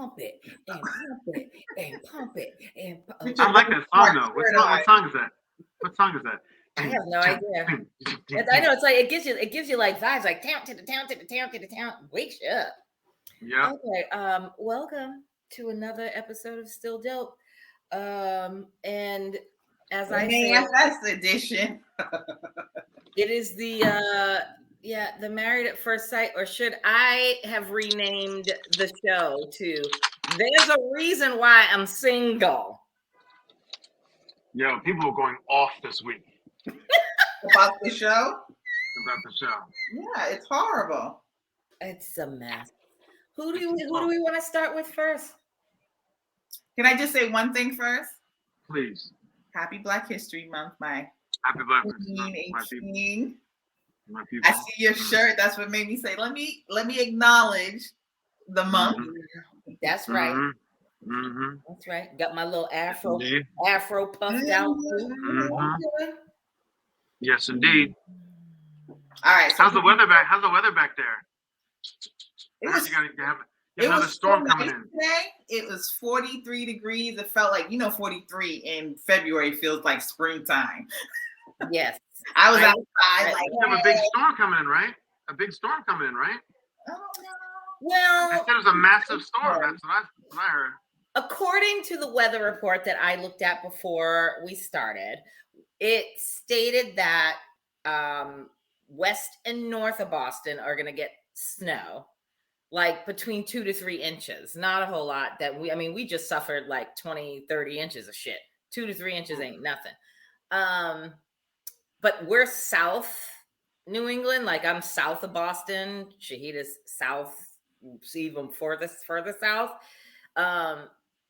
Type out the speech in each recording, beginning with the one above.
pump it and pump it and pump it and pump. I like that song though. What song is that? What song is that? I have no idea. I know it's like it gives you like vibes like town to the town to the town to the town. Wakes you up. Yeah. Okay. Welcome to another episode of Still Dope. And as I said, MAFS edition. it is the the Married at First Sight, or should I have renamed the show to There's a Reason Why I'm Single? Yo, people were going off this week. About the show? About the show. Yeah, it's horrible. It's a mess. Who do we want to start with first? Can I just say one thing first? Please. Happy Black History Month, my Happy Black History Month, my people. I see your shirt. That's what made me say, let me acknowledge the month. Mm-hmm. That's right. Mm-hmm. That's right. Got my little afro puffed out. Mm-hmm. Yes, indeed. All right. So How's the weather back there? It was, you have another storm coming in. Today, it was 43 degrees. It felt like, 43 in February feels like springtime. Yes. I was outside. You have a big storm coming in, right? A big storm coming in, right? I don't know. Well, I said it was a massive storm. That's what I heard. According to the weather report that I looked at before we started, it stated that west and north of Boston are going to get snow, like between 2 to 3 inches. Not a whole lot we just suffered like 20, 30 inches of shit. 2 to 3 inches ain't nothing. But we're South New England. Like I'm south of Boston. Shahida's south, even further south.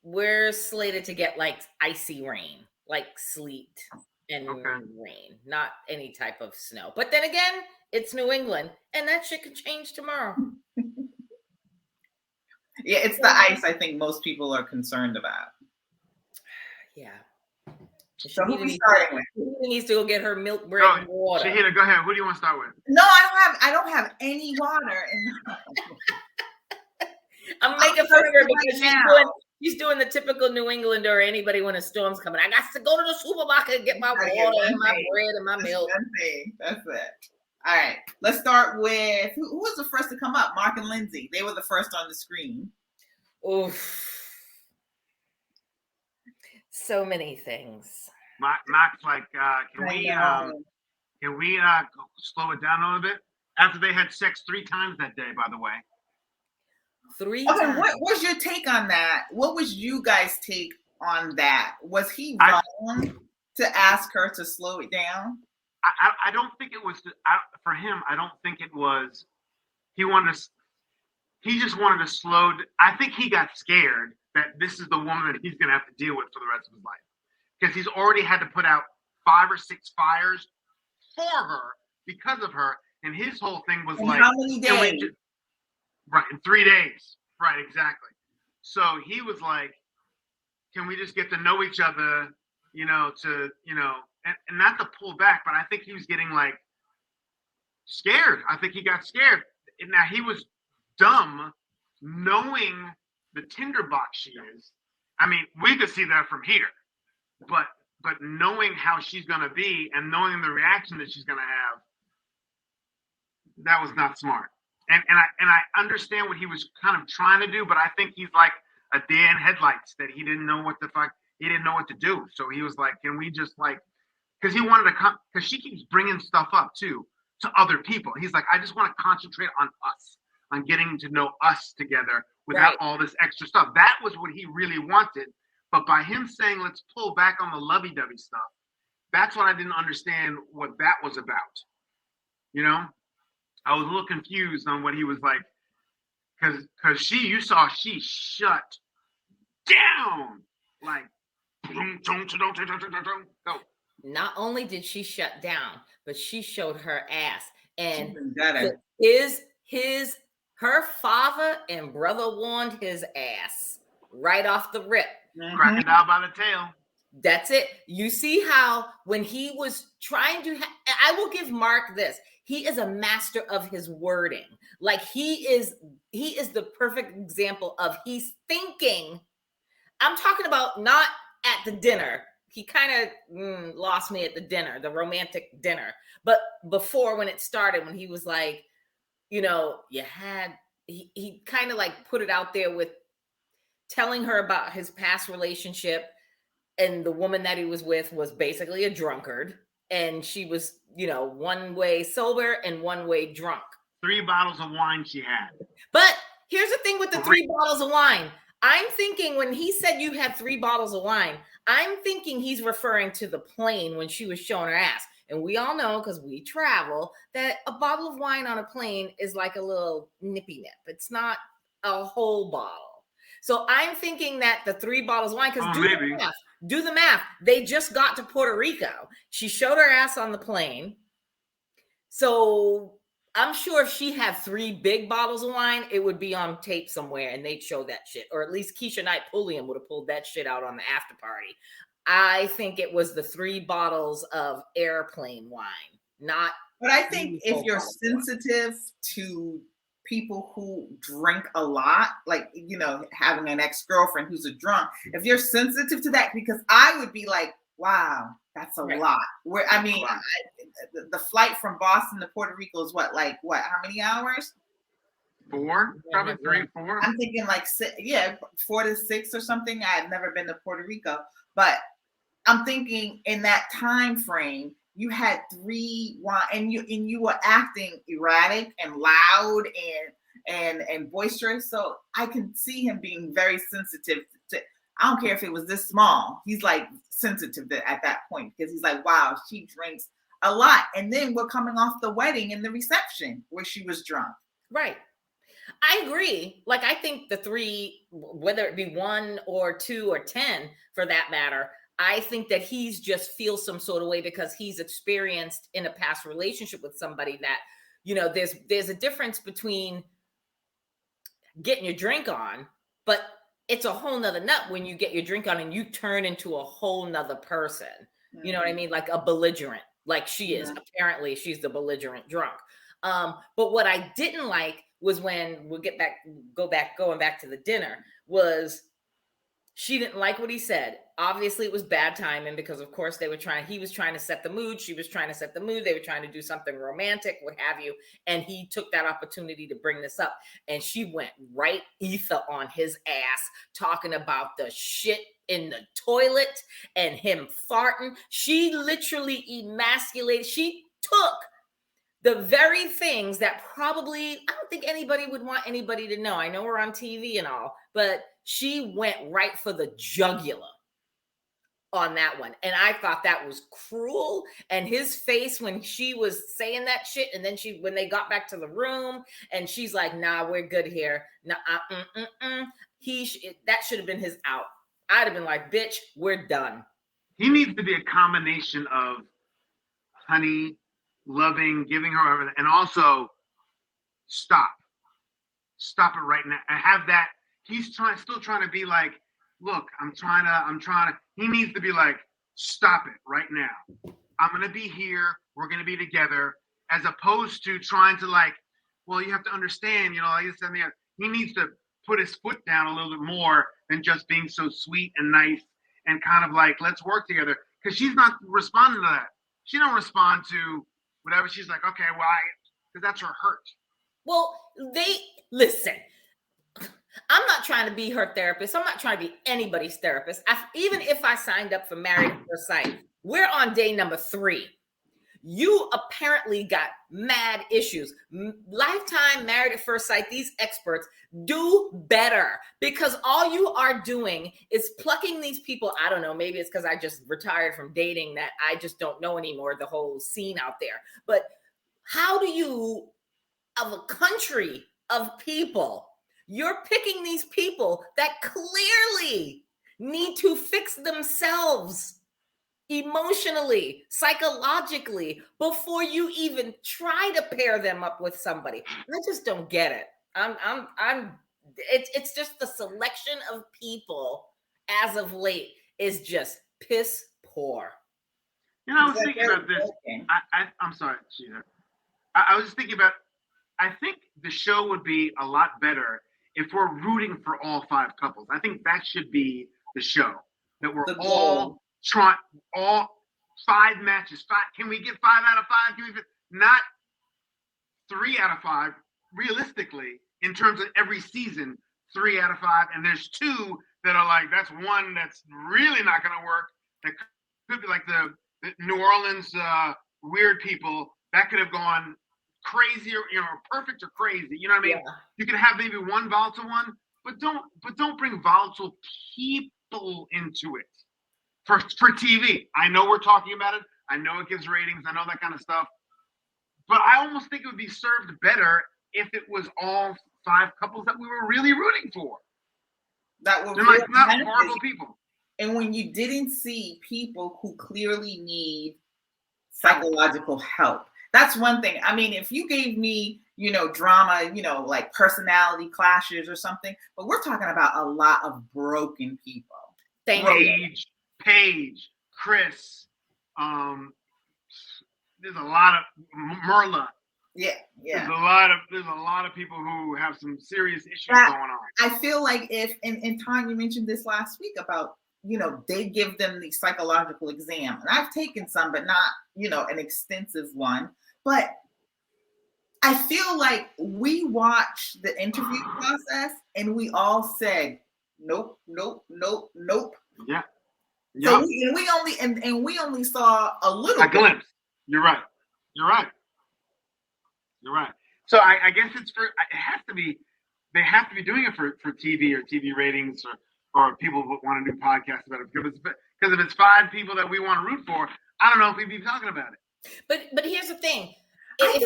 We're slated to get like icy rain, like sleet and rain, not any type of snow. But then again, it's New England, and that shit could change tomorrow. Yeah, it's the ice I think most people are concerned about. Yeah. So who are we starting with? She needs to go get her milk, bread, and water. Shahida, go ahead. Who do you want to start with? No, I don't have any water. I'm making fun of her because she's doing the typical New Englander or anybody when a storm's coming. I got to go to the supermarket and get my water and my bread and my milk. That's it. All right. Let's start with who was the first to come up? Mark and Lindsay. They were the first on the screen. Oof. So many things. Mac's like, can we slow it down a little bit? After they had sex 3 times that day, by the way. 3 times. What was your take on that? What was you guys' take on that? Was he wrong to ask her to slow it down? I don't think it was for him. I don't think it was. He just wanted to slow. I think he got scared that this is the woman that he's going to have to deal with for the rest of his life, because he's already had to put out 5 or 6 fires for her because of her, and his whole thing was like, how many days? Right, in 3 days. Right, exactly. So he was like, can we just get to know each other, and not to pull back, but I think he was getting like scared. I think he got scared. Now he was dumb knowing the tinderbox she is. I mean, we could see that from here, but knowing how she's going to be and knowing the reaction that she's going to have, that was not smart. And I understand what he was kind of trying to do, but I think he's like a deer in headlights that he didn't know what to do. So he was like, can we just like, because he wanted to come, because she keeps bringing stuff up too to other people. He's like, I just want to concentrate on us, on getting to know us together without all this extra stuff. That was what he really wanted. But by him saying, let's pull back on the lovey-dovey stuff, that's what I didn't understand what that was about. I was a little confused on what he was like, because she shut down. Like, go. Not only did she shut down, but she showed her ass. And her father and brother warned his ass right off the rip. Crocodile by the tail. That's it. You see how when he was trying to, I will give Mark this. He is a master of his wording. Like he is the perfect example of he's thinking. I'm talking about not at the dinner. He kind of lost me at the dinner, the romantic dinner. But before, when it started, when he was like, you know, he kind of like put it out there with telling her about his past relationship, and the woman that he was with was basically a drunkard, and she was, you know, one way sober and one way drunk. 3 bottles of wine she had. But here's the thing with the 3 bottles of wine. I'm thinking when he said you had 3 bottles of wine, I'm thinking he's referring to the plane when she was showing her ass. And we all know, because we travel, that a bottle of wine on a plane is like a little nippy nip. It's not a whole bottle. So I'm thinking that the 3 bottles of wine, because do the math. They just got to Puerto Rico. She showed her ass on the plane. So I'm sure if she had 3 big bottles of wine, it would be on tape somewhere and they'd show that shit. Or at least Keisha Knight Pulliam would have pulled that shit out on the after party. I think it was the 3 bottles of airplane wine, not. But I think if you're sensitive to people who drink a lot, like, you know, having an ex-girlfriend who's a drunk, if you're sensitive to that, because I would be like, wow, that's a lot. Where I mean, the flight from Boston to Puerto Rico is how many hours? 4, probably 3, 4. I'm thinking like 4 to 6 or something. I've never been to Puerto Rico, but I'm thinking in that time frame, you had 3 wine, and you were acting erratic and loud and boisterous. So I can see him being very sensitive to. I don't care if it was this small. He's like sensitive at that point, because he's like, wow, she drinks a lot. And then we're coming off the wedding and the reception where she was drunk. Right. I agree. Like, I think the 3, whether it be 1 or 2 or 10 for that matter, I think that he's just feels some sort of way because he's experienced in a past relationship with somebody that, you know, there's a difference between getting your drink on, but it's a whole nother nut when you get your drink on and you turn into a whole nother person. Mm-hmm. You know what I mean? Like a belligerent, like she is. Yeah. Apparently she's the belligerent drunk. But what I didn't like was when going back to the dinner, was she didn't like what he said. Obviously it was bad timing because of course he was trying to set the mood. She was trying to set the mood. They were trying to do something romantic, what have you. And he took that opportunity to bring this up. And she went right ether on his ass, talking about the shit in the toilet and him farting. She literally emasculated. She took the very things that probably, I don't think anybody would want anybody to know. I know we're on TV and all, but she went right for the jugular on that one. And I thought that was cruel. And his face when she was saying that shit, and then when they got back to the room and she's like, nah, we're good here. Nah, that should have been his out. I'd have been like, bitch, we're done. He needs to be a combination of honey, loving, giving her everything, and also stop it right now. And have that. He's still trying to be like, look, I'm trying to. He needs to be like, stop it right now. I'm gonna be here. We're gonna be together, as opposed to trying to like, well, you have to understand, you know, like this and the other. He needs to put his foot down a little bit more than just being so sweet and nice and kind of like, let's work together. Because she's not responding to that. She don't respond to whatever. She's like, okay, well, because that's her hurt. Well, listen. I'm not trying to be her therapist. I'm not trying to be anybody's therapist. Even if I signed up for Married at First Sight, we're on day number 3. You apparently got mad issues. Lifetime, Married at First Sight, these experts do better, because all you are doing is plucking these people. I don't know, maybe it's because I just retired from dating that I just don't know anymore the whole scene out there. But how do you, of a country of people, you're picking these people that clearly need to fix themselves emotionally, psychologically, before you even try to pair them up with somebody. I just don't get it. It's just the selection of people as of late is just piss poor. You know, I was thinking about this. I'm sorry, Sheena. I was just thinking about, I think the show would be a lot better if we're rooting for all 5 couples. I think that should be the show. That we're all trying, all 5 matches. 5. Can we get 5 out of 5? Can we get, not 3 out of 5, realistically, in terms of every season, 3 out of 5. And there's 2 that are like, that's one that's really not going to work. That could be like the New Orleans weird people. That could have gone crazy, or perfect or crazy. You know what I mean? Yeah. You can have maybe one volatile one, but don't bring volatile people into it for TV. I know we're talking about it. I know it gives ratings. I know that kind of stuff. But I almost think it would be served better if it was all 5 couples that we were really rooting for. That were really not horrible people. And when you didn't see people who clearly need psychological help. That's one thing. I mean, if you gave me, drama, like personality clashes or something, but we're talking about a lot of broken people. Paige, Chris, there's a lot of Merla. Yeah. There's a lot of people who have some serious issues going on. I feel like if, and Tanya, you mentioned this last week about, they give them the psychological exam. And I've taken some, but not, an extensive one. But I feel like we watched the interview process and we all said, nope. Yeah. So we only saw a little glimpse. You're right. So I guess they have to be doing it for TV or TV ratings or people who want to do podcasts about it, because if it's 5 people that we want to root for, I don't know if we'd be talking about it. But here's the thing. I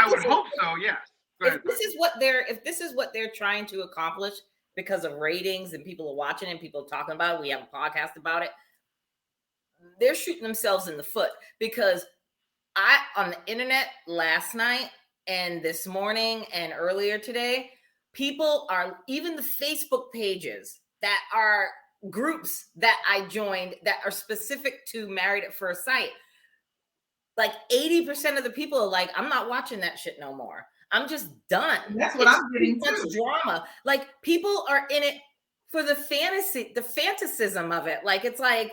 would hope so. Yes. If this is what they're trying to accomplish because of ratings and people are watching and people are talking about it, we have a podcast about it, they're shooting themselves in the foot. Because on the internet last night and this morning and earlier today, people are, even the Facebook pages that are groups that I joined that are specific to Married at First Sight, like 80% of the people are like, I'm not watching that shit no more. I'm just done. That's what I'm getting too. Drama. Like, people are in it for the fantasy, the fantasism of it. Like, it's like,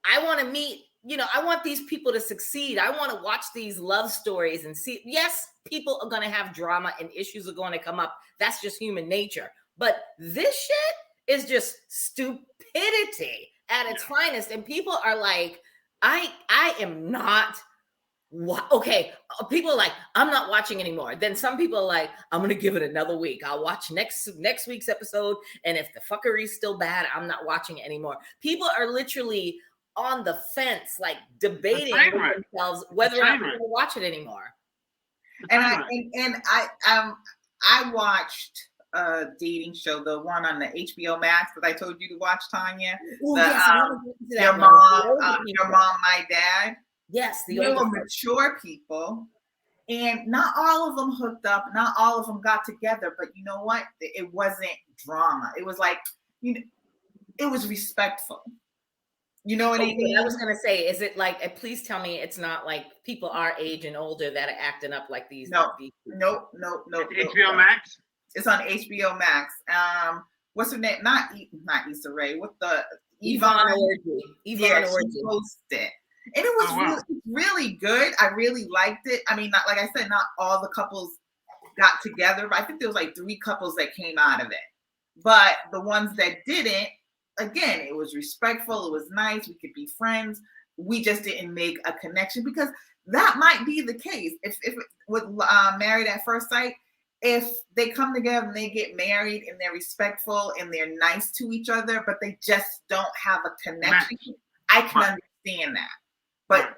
I want to meet, I want these people to succeed. I want to watch these love stories and see. Yes, people are going to have drama and issues are going to come up. That's just human nature. But this shit is just stupidity at its finest. And people are like, I am not. Okay, people are like, I'm not watching anymore. Then some people are like, I'm going to give it another week. I'll watch next week's episode. And if the fuckery's still bad, I'm not watching it anymore. People are literally on the fence, like debating with themselves whether or not they're going to watch it anymore. And I watched a dating show, the one on the HBO Max that I told you to watch, Tanya. Ooh, Your Mom, My Dad. Yes, they were mature people, and not all of them hooked up, not all of them got together. But you know what? It wasn't drama. It was like, it was respectful. You know what I mean? I was gonna say, is it like? Please tell me it's not like people our age and older that are acting up like these. No. HBO Max. It's on HBO Max. What's her name? Not Issa Rae. What the Yvonne Orji. Yvonne Orji. She hosted. And it was really good. I really liked it. I mean, not, like I said, not all the couples got together, but I think there was like 3 couples that came out of it. But the ones that didn't, again, it was respectful. It was nice. We could be friends. We just didn't make a connection, because that might be the case. If with Married at First Sight, if they come together and they get married and they're respectful and they're nice to each other, but they just don't have a connection, I can understand that. But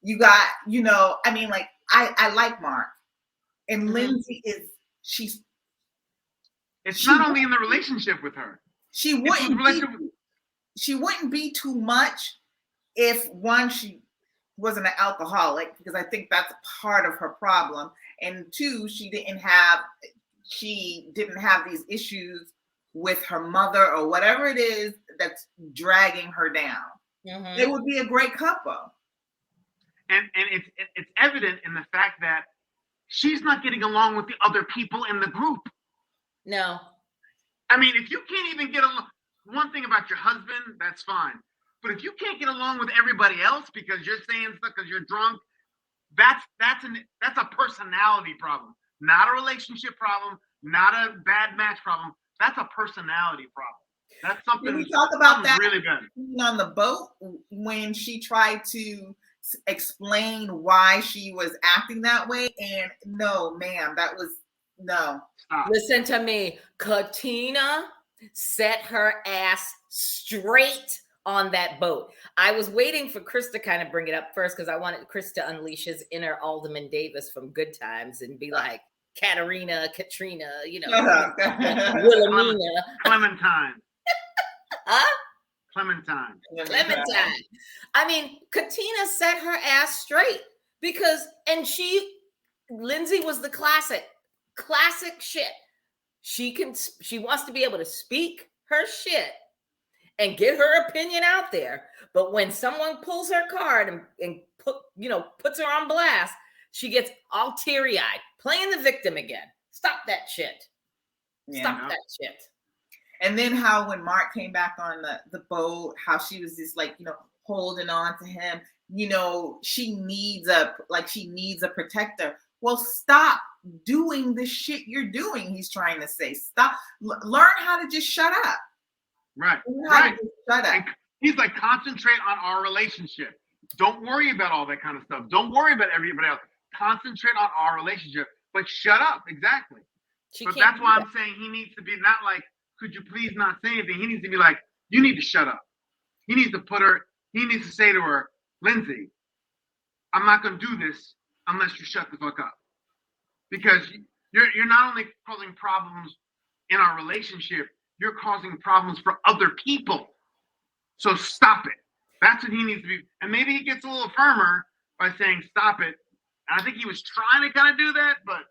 you got, I mean, like, I like Mark, and Lindsay it's not only in the relationship with her. She wouldn't be too much if, one, she wasn't an alcoholic, because I think that's part of her problem, and 2, she didn't have these issues with her mother or whatever it is that's dragging her down. Mhm. They would be a great couple. And it's evident in the fact that she's not getting along with the other people in the group. No. I mean, if you can't even get along, one thing about your husband, that's fine. But if you can't get along with everybody else because you're saying stuff because you're drunk, that's a personality problem, not a relationship problem, not a bad match problem. That's a personality problem. That's something. Did we talk about that really bad on the boat when she tried to explain why she was acting that way? And no, ma'am, that was no. Stop. Listen to me. Katina set her ass straight on that boat. I was waiting for Chris to kind of bring it up first because I wanted Chris to unleash his inner Alderman Davis from Good Times and be like, Katrina, you know, Wilhelmina. Clementine. Huh? Clementine. I mean, Katina set her ass straight because, and Lindsay was the classic shit. She wants to be able to speak her shit and get her opinion out there. But when someone pulls her card and puts her on blast, she gets all teary-eyed, playing the victim again. Stop that shit. Stop that shit. And then how when Mark came back on the boat, how she was just like, holding on to him, she needs a protector. Well, stop doing the shit you're doing, he's trying to say. Stop. Learn how to just shut up. Right. Shut up. He's like, concentrate on our relationship. Don't worry about all that kind of stuff. Don't worry about everybody else. Concentrate on our relationship, but shut up. Exactly. But that's why I'm saying he needs to be not like, could you please not say anything? He needs to be like, you need to shut up. He needs to say to her, Lindsay, I'm not going to do this unless you shut the fuck up. Because you're not only causing problems in our relationship, you're causing problems for other people. So stop it. That's what he needs to be. And maybe he gets a little firmer by saying stop it. And I think he was trying to kind of do that, but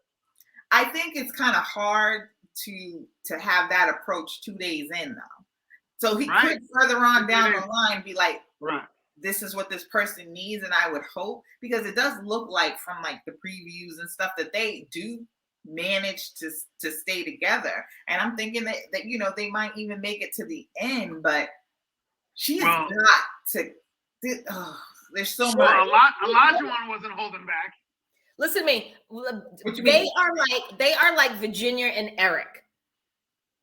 I think it's kind of hard to have that approach 2 days in though. So he could further on down the line be like, this is what this person needs, and I would hope, because it does look like from like the previews and stuff that they do manage to stay together. And I'm thinking that they might even make it to the end, but she's got to. There's so much. Olajuwon wasn't holding back. Listen to me. They are like Virginia and Eric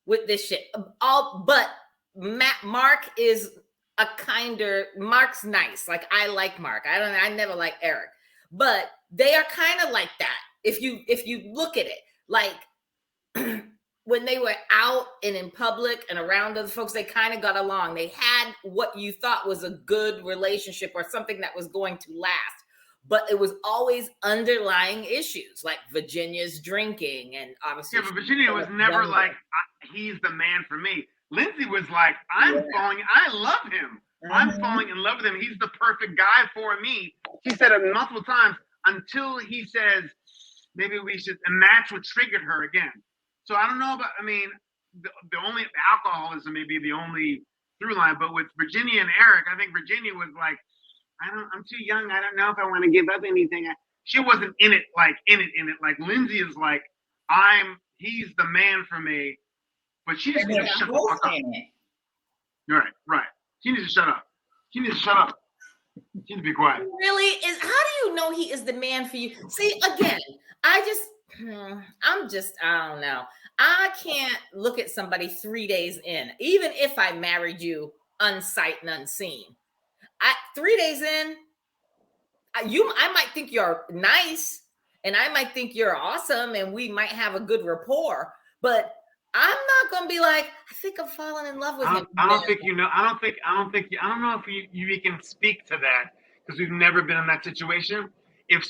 with this shit. But Mark is a kinder. Mark's nice. Like, I like Mark. I never like Eric, but they are kind of like that. If you look at it, like when they were out and in public and around other folks, they kind of got along. They had what you thought was a good relationship or something that was going to last. But it was always underlying issues, like Virginia's drinking, and obviously. Yeah, but Virginia was never like, he's the man for me. Lindsay was like, I love him. Mm-hmm. I'm falling in love with him. He's the perfect guy for me. She said it multiple times until he says, maybe we should, and that's what triggered her again. So I don't know about, the only alcoholism may be the only through line, but with Virginia and Eric, I think Virginia was like, I'm too young. I don't know if I want to give up anything. She wasn't in it. Like Lindsay is like, he's the man for me, but she just needs to shut the fuck up. Right. She needs to shut up. She needs to be quiet. Really? How do you know he is the man for you? See, again, I don't know. I can't look at somebody 3 days in, even if I married you unsight and unseen. 3 days in, I might think you're nice and I might think you're awesome and we might have a good rapport, but I'm not going to be like, I think I'm falling in love with him. I don't know if you can speak to that because we've never been in that situation. If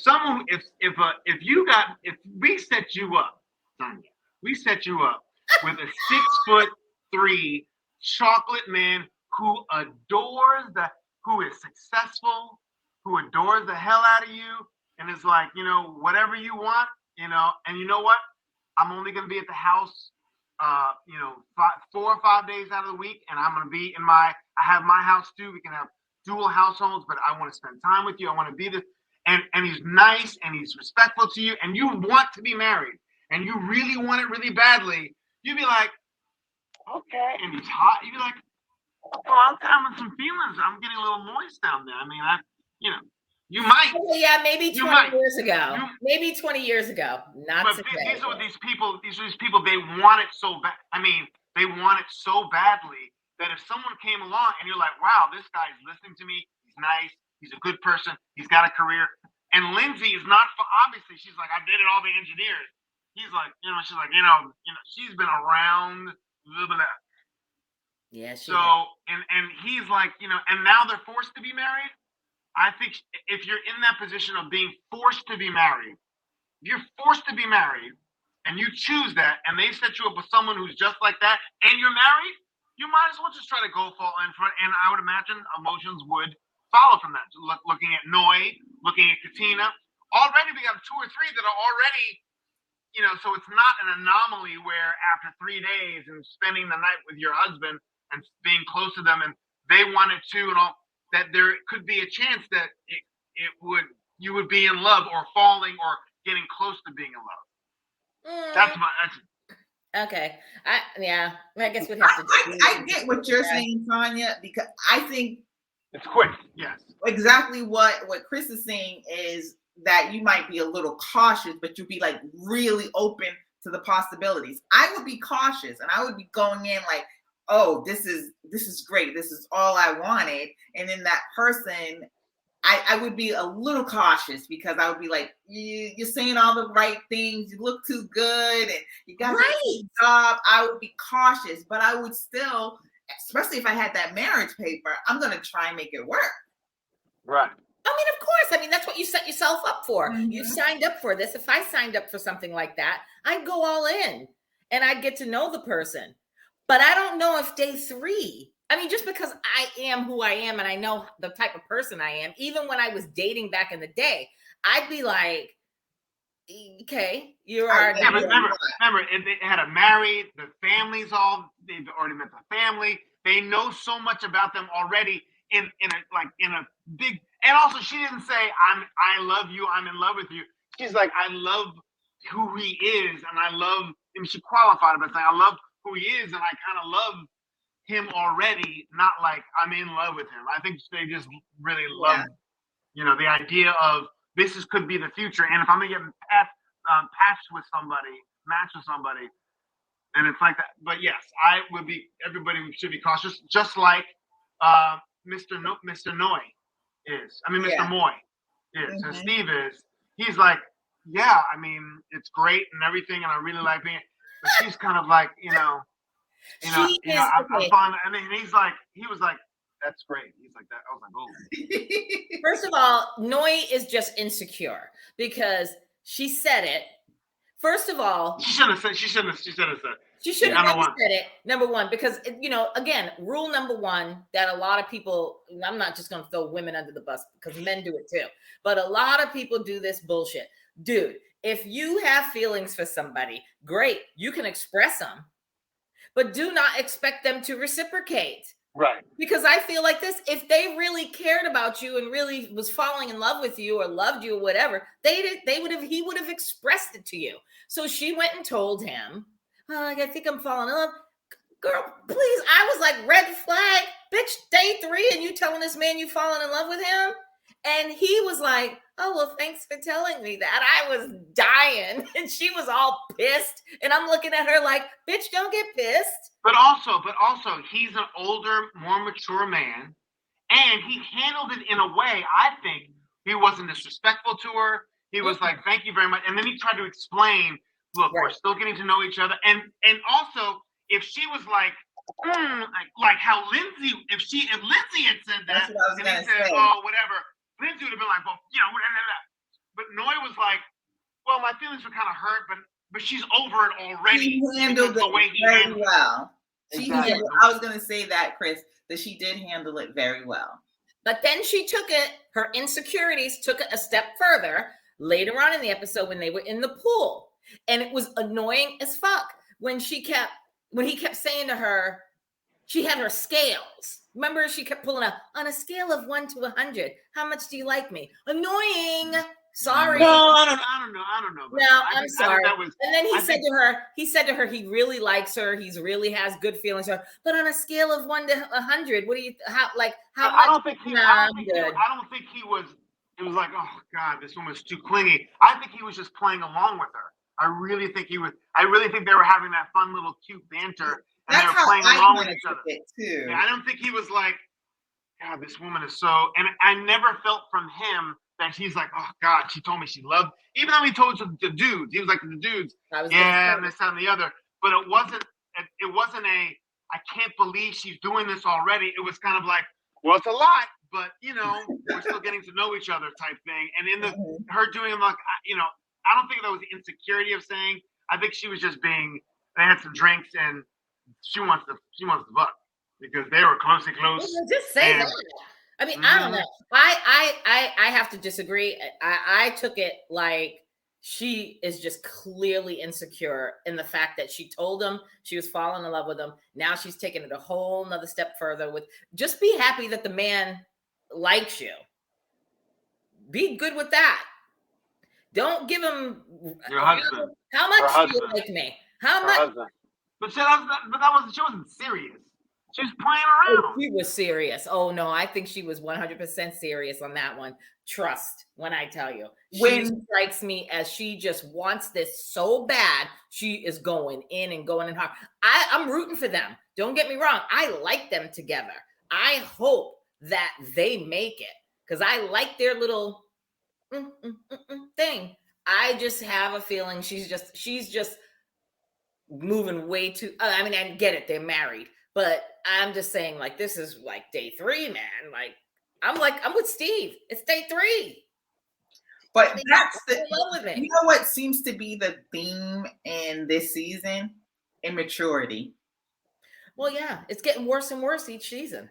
we set you up, Sonia, we set you up with a 6'3" chocolate man who who is successful, who adores the hell out of you, and is like, whatever you want, and you know what? I'm only going to be at the house 4 or 5 days out of the week, and I'm gonna be I have my house too. We can have dual households, but I want to spend time with you. I want to be this, and he's nice and he's respectful to you, and you want to be married, and you really want it really badly. You'd be like, okay, and he's hot. You'd be like, oh, I'm having some feelings. I'm getting a little moist down there. I mean, you might. Well, yeah, maybe 20 years ago. Maybe 20 years ago. Not today. These are these people. They want it so bad. I mean, they want it so badly that if someone came along and you're like, wow, this guy's listening to me. He's nice. He's a good person. He's got a career. And Lindsay is not. Obviously, she's like, I dated all the engineers. He's like, she's like, she's been around. Blah, blah, blah. Yeah. And he's like, and now they're forced to be married. I think if you're in that position of being forced to be married, you're forced to be married, and you choose that, and they set you up with someone who's just like that, and you're married, you might as well just try to go full in front. And I would imagine emotions would follow from that. Looking at Noi, looking at Katina, already we got 2 or 3 that are already, so it's not an anomaly where after 3 days and spending the night with your husband and being close to them, and they wanted to, and all that, there could be a chance that you would be in love or falling or getting close to being in love. That's okay. I guess we'd have to. I get what you're saying, Tanya, because I think it's quick. Yes. Exactly what Chris is saying is that you might be a little cautious, but you'd be like really open to the possibilities. I would be cautious, and I would be going in like, oh, this is great. This is all I wanted. And then that person, I would be a little cautious because I would be like, you're saying all the right things. You look too good and you got a good job. I would be cautious, but I would still, especially if I had that marriage paper, I'm going to try and make it work. Right. I mean, of course. I mean, that's what you set yourself up for. Mm-hmm. You signed up for this. If I signed up for something like that, I'd go all in and I'd get to know the person. But I don't know if day 3, I mean, just because I am who I am and I know the type of person I am, even when I was dating back in the day, I'd be like, okay, you are. Remember, they had a married, the family's they've already met the family. They know so much about them already in a big, and also she didn't say, I love you, I'm in love with you. She's like, I love who he is, and she qualified it by saying, I love who he is, and I kind of love him already, not like I'm in love with him. I think they just really love, the idea of this could be the future. And if I'm gonna get matched with somebody, and it's like that. But yes, everybody should be cautious, just like Mr. Noi is. I mean, Mr. Moy is, and Steve is. He's like, yeah, I mean, it's great and everything, and I really like being. But she's kind of like, I'm fine. And then he was like, that's great. He's like that. I was like, oh. First of all, Noi is just insecure because she said it. First of all, she shouldn't have said. She shouldn't have said it. Number one, because again, rule number 1 that a lot of people. I'm not just going to throw women under the bus because men do it too, but a lot of people do this bullshit, dude. If you have feelings for somebody, great, you can express them, but do not expect them to reciprocate. Right. Because I feel like this, if they really cared about you and really was falling in love with you or loved you or whatever, he would have expressed it to you. So she went and told him, I think I'm falling in love. Girl, please. I was like, red flag, bitch, day 3 and you telling this man you falling in love with him? And he was like, oh, well, thanks for telling me that. I was dying. And she was all pissed. And I'm looking at her like, bitch, don't get pissed. But also, he's an older, more mature man. And he handled it in a way, I think, he wasn't disrespectful to her. He was like, thank you very much. And then he tried to explain, look, we're still getting to know each other. And also, if she was like like how Lindsay, if Lindsay had said that, and he said, oh, whatever, Lindsay would have been like, well, but Noi was like, well, my feelings were kind of hurt, but she's over it already. She handled it very well. Exactly. I was going to say that, Chris, that she did handle it very well. But then she took it, her insecurities took it a step further later on in the episode when they were in the pool. And it was annoying as fuck when she kept when he kept saying to her, she had her scales. Remember, she kept pulling up on a scale of 1 to 100. How much do you like me? Annoying. Sorry. No, I don't know. No, I'm sorry. And then he said to her, he really likes her. He's really has good feelings for her. But on a scale of 1 to 100, what do you how much? I don't think he was. It was like, oh God, this woman's too clingy. I think he was just playing along with her. I really think they were having that fun little cute banter, and they were playing along with each other. Too. Yeah, I don't think he was like, God, this woman is so. And I never felt from him that he's like, oh God, she told me she loved. Even though he told the dudes, he was like the dudes, and this, that, and the other. But it wasn't a. I can't believe she's doing this already. It was kind of like, well, it's a lot, but we're still getting to know each other type thing. And in her doing like, I don't think that was the insecurity of saying. I think she was just being. They had some drinks and she wants the buck because they were close. Just say that. I mean, I don't know. I have to disagree. I took it like she is just clearly insecure in the fact that she told him she was falling in love with him. Now she's taking it a whole nother step further with just be happy that the man likes you. Be good with that. Don't give him your husband. How much do you like me? How much? Husband. But she wasn't serious. She was playing around. She was serious. Oh no, I think she was 100% serious on that one. Trust when I tell you. She strikes me as she just wants this so bad. She is going in hard. I'm rooting for them. Don't get me wrong. I like them together. I hope that they make it because I like their little thing. I just have a feeling she's just moving way too. I mean, I get it. They're married. But I'm just saying, like, this is like day 3, man. Like, I'm with Steve. It's day 3. But you know what seems to be the theme in this season? Immaturity. Well, yeah, it's getting worse and worse each season.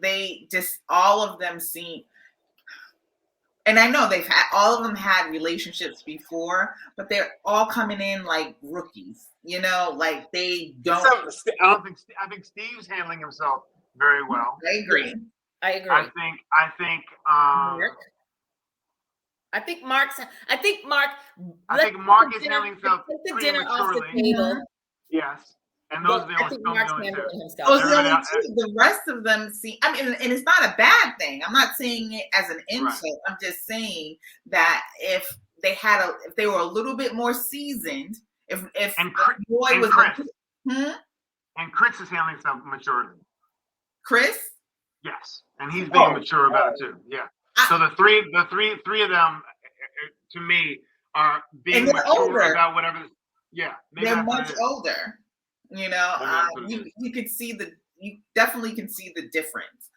They just, all of them seem, and I know all of them had relationships before, but they're all coming in like rookies. Like they don't. I think Steve's handling himself very well. I agree. I think Mark is handling himself the dinner off the table. Yes. And those I think Mark's handling himself. The rest of them seem. I mean, and it's not a bad thing. I'm not saying it as an insult. Right. I'm just saying that if they were a little bit more seasoned, if Boy was Chris. And Chris is handling himself maturely. Chris? Yes, and he's being mature about it too. Yeah. So the three of them, to me, are being mature about whatever. Yeah, they're much older. You definitely can see the difference.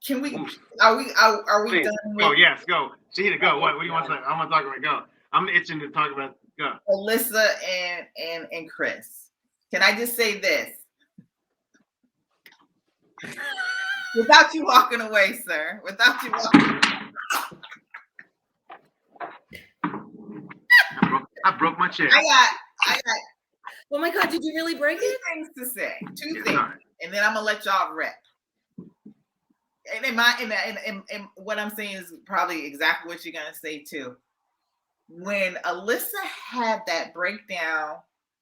Can we? Are we Please. done? Oh yes, go. Sheeta, go. What do you want to say? I want to talk about. Go. I'm itching to talk about. Go. Alyssa and Chris. Can I just say this? Without you walking away, sir. Without you walking. I broke my chair. I got. Oh my God! Did you really break it? 2 things to say. 2 things, and then I'm gonna let y'all rip. And what I'm saying is probably exactly what you're gonna say too. When Alyssa had that breakdown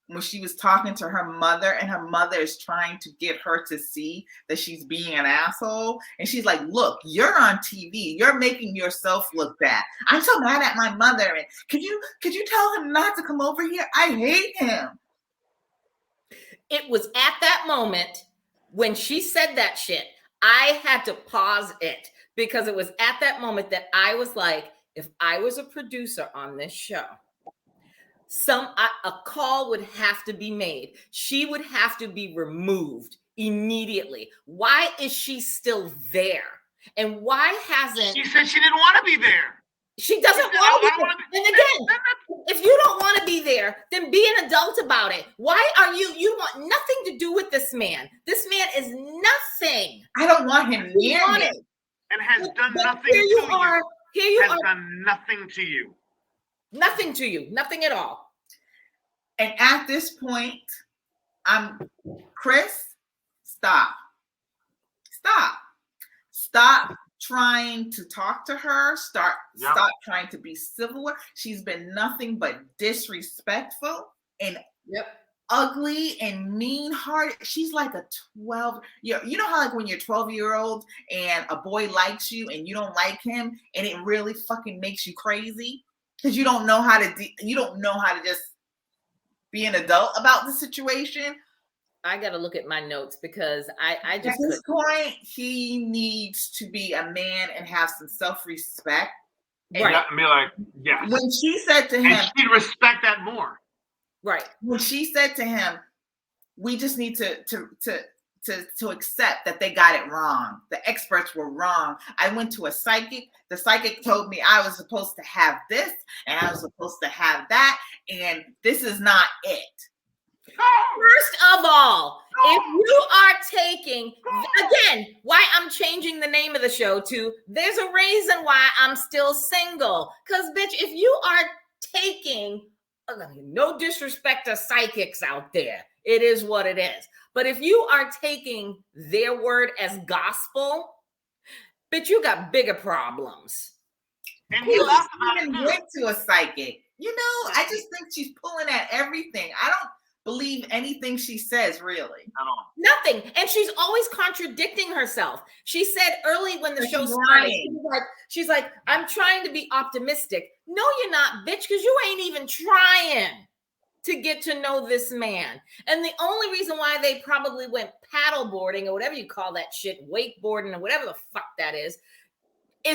when she was talking to her mother, and her mother is trying to get her to see that she's being an asshole, and she's like, "Look, you're on TV. You're making yourself look bad. I'm so mad at my mother. And could you tell him not to come over here? I hate him." It was at that moment when she said that shit, I had to pause it because it was at that moment that I was like, if I was a producer on this show, a call would have to be made. She would have to be removed immediately. Why is she still there? And why hasn't... She said she didn't want to be there. She doesn't want to be there. And again, if you don't want to be there, then be an adult about it. Why are you want nothing to do with this man. This man is nothing. I don't want him near me. And has done nothing to you. Here you are. Has done nothing to you. Nothing to you. Nothing at all. And at this point, Chris, stop trying to talk to her. Stop trying to be civil with her. She's been nothing but disrespectful and ugly and mean-hearted. She's like a 12. You know how like when you're 12-year-old and a boy likes you and you don't like him, and it really fucking makes you crazy because you don't know how to just be an adult about the situation. I got to look at my notes because I just. At this point, he needs to be a man and have some self-respect. Right. And be like, yes. When she said to him, and she'd respect that more. Right. When she said to him, we just need to accept that they got it wrong. The experts were wrong. I went to a psychic. The psychic told me I was supposed to have this and I was supposed to have that, and this is not it. First of all, if you are taking, again, why I'm changing the name of the show to There's a Reason Why I'm Still Single. Because, bitch, if you are taking, no disrespect to psychics out there, it is what it is. But if you are taking their word as gospel, bitch, you got bigger problems. And he went to a psychic. You know, I just think she's pulling at everything. I don't believe anything she says, really. Nothing. And she's always contradicting herself. She said early when the show started, she's like, I'm trying to be optimistic. No, you're not, bitch, because you ain't even trying to get to know this man. And the only reason why they probably went paddleboarding or whatever you call that shit, wakeboarding or whatever the fuck that is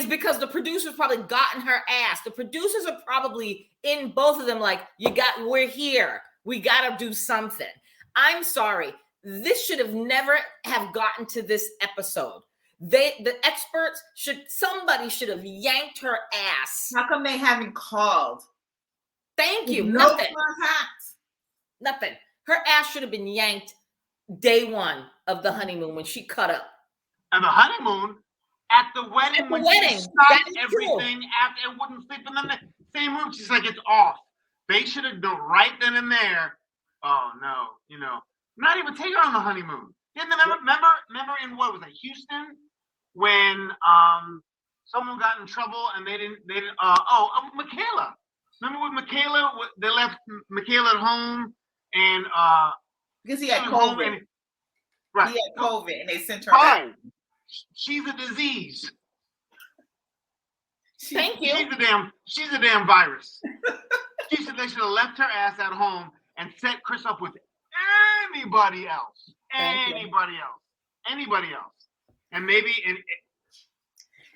because the producers probably gotten her ass. The producers are probably in both of them like, we're here. We got to do something. I'm sorry. This should have never have gotten to this episode. The experts somebody should have yanked her ass. How come they haven't called? Thank you. No Nothing. contact. Nothing. Her ass should have been yanked day one of the honeymoon when she cut up. And the honeymoon at the wedding she stopped everything after and wouldn't sleep in the same room. She's like, it's off. They should have done right then and there. Oh no, not even take her on the honeymoon. Yeah, remember in what was it, Houston, when someone got in trouble and they didn't Michaela. Remember with Michaela? They left Michaela at home and because he had COVID. He had COVID and they sent her back. She's a disease. Thank you. She's a damn virus. They should have left her ass at home and set Chris up with anybody else. Anybody else. And maybe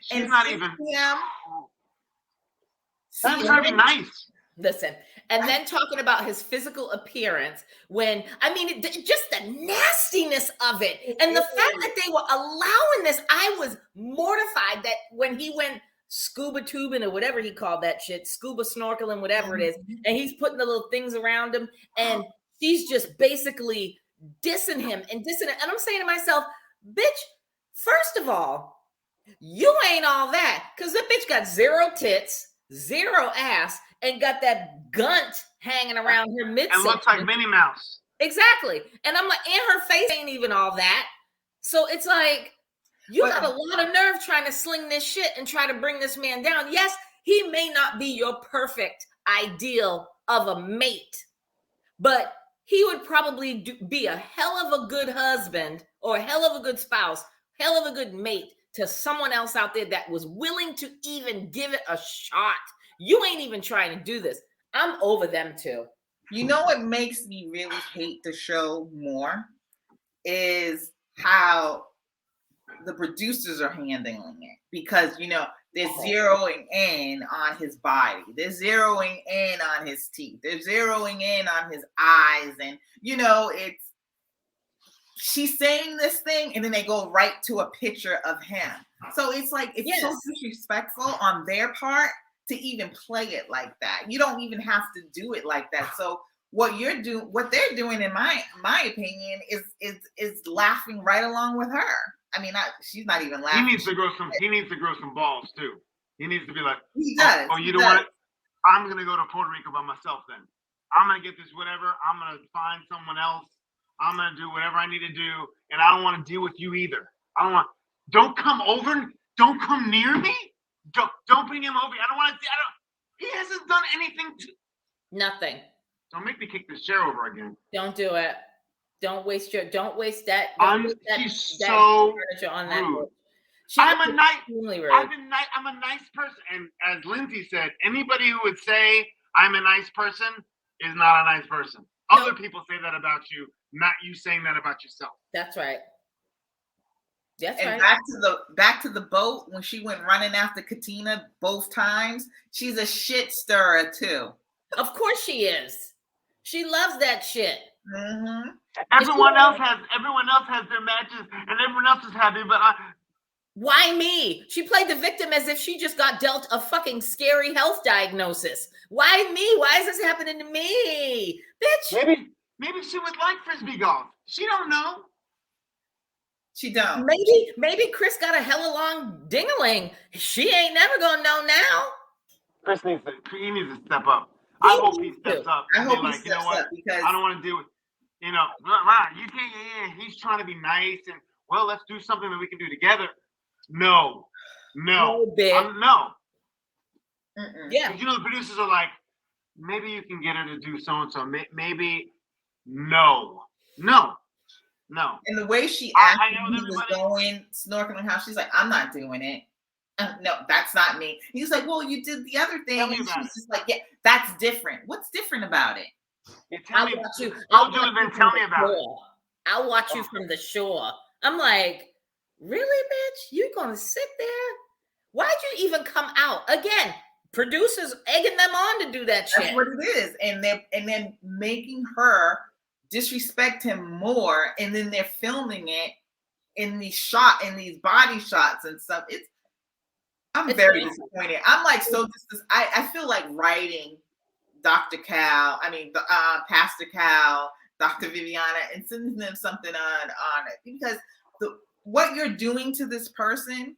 she's not even. That's trying to be nice. Listen, and then talking about his physical appearance just the nastiness of it. And the fact that they were allowing this, I was mortified that when he went scuba tubing or whatever he called that shit, scuba snorkeling, whatever it is, and he's putting the little things around him, and she's just basically dissing him. And I'm saying to myself, bitch, first of all, you ain't all that, because the bitch got 0 tits, 0 ass, and got that gunt hanging around her midsection. And looks like Minnie Mouse. Exactly. And I'm like, and her face ain't even all that. So it's like, you got a lot of nerve trying to sling this shit and try to bring this man down. Yes, he may not be your perfect ideal of a mate, but he would probably be a hell of a good husband or a hell of a good spouse, hell of a good mate to someone else out there that was willing to even give it a shot. You ain't even trying to do this. I'm over them too. You know what makes me really hate the show more is how the producers are handling it, because they're zeroing in on his body, they're zeroing in on his teeth, they're zeroing in on his eyes, and it's she's saying this thing and then they go right to a picture of him. So it's like it's so disrespectful on their part to even play it like that. You don't even have to do it like that. So what they're doing, in my opinion, is laughing right along with her. I mean, she's not even laughing. He needs to grow some balls too. He needs to be like, he does. Oh, you know what? I'm gonna go to Puerto Rico by myself then. I'm gonna get this whatever. I'm gonna find someone else I'm gonna do whatever I need to do, and I don't want to deal with you either. Don't come over. Don't come near me. Don't bring him over. I don't want to. He hasn't done anything to. Nothing. Don't make me kick this chair over again. Don't do it. Don't waste that. She's so furniture on that. rude. I'm a nice person, and as Lindsay said, anybody who would say I'm a nice person is not a nice person. Other people say that about you, not you saying that about yourself. That's right. And back to the boat when she went running after Katina both times. She's a shit stirrer too. Of course she is. She loves that shit. Mm-hmm. Everyone else has their matches, and everyone else is happy, but why me? She played the victim as if she just got dealt a fucking scary health diagnosis. Why me? Why is this happening to me? Bitch. Maybe she would like frisbee golf. She don't know. She don't. Maybe Chris got a hella long ding-a-ling. She ain't never gonna know now. Chris needs to step up. I hope he steps up. I hope he steps up because I don't want to do it. You can't. Yeah, he's trying to be nice and let's do something that we can do together. No, bitch. no. Yeah. The producers are like, maybe you can get her to do so and so. Maybe no. And the way she acted, he was going snorkeling house. She's like, I'm not doing it. No, that's not me. He's like, well, you did the other thing. And she's just like, yeah, that's different. What's different about it? Tell me about it. I'll watch you from the shore. I'm like, really, bitch? You gonna sit there? Why'd you even come out? Again, producers egging them on to do that shit. That's what it is. And then making her disrespect him more, and then they're filming it in these body shots and stuff. I'm very disappointed. I'm like, I feel like writing Pastor Cal, Dr. Viviana, and sending them something on it, because what you're doing to this person,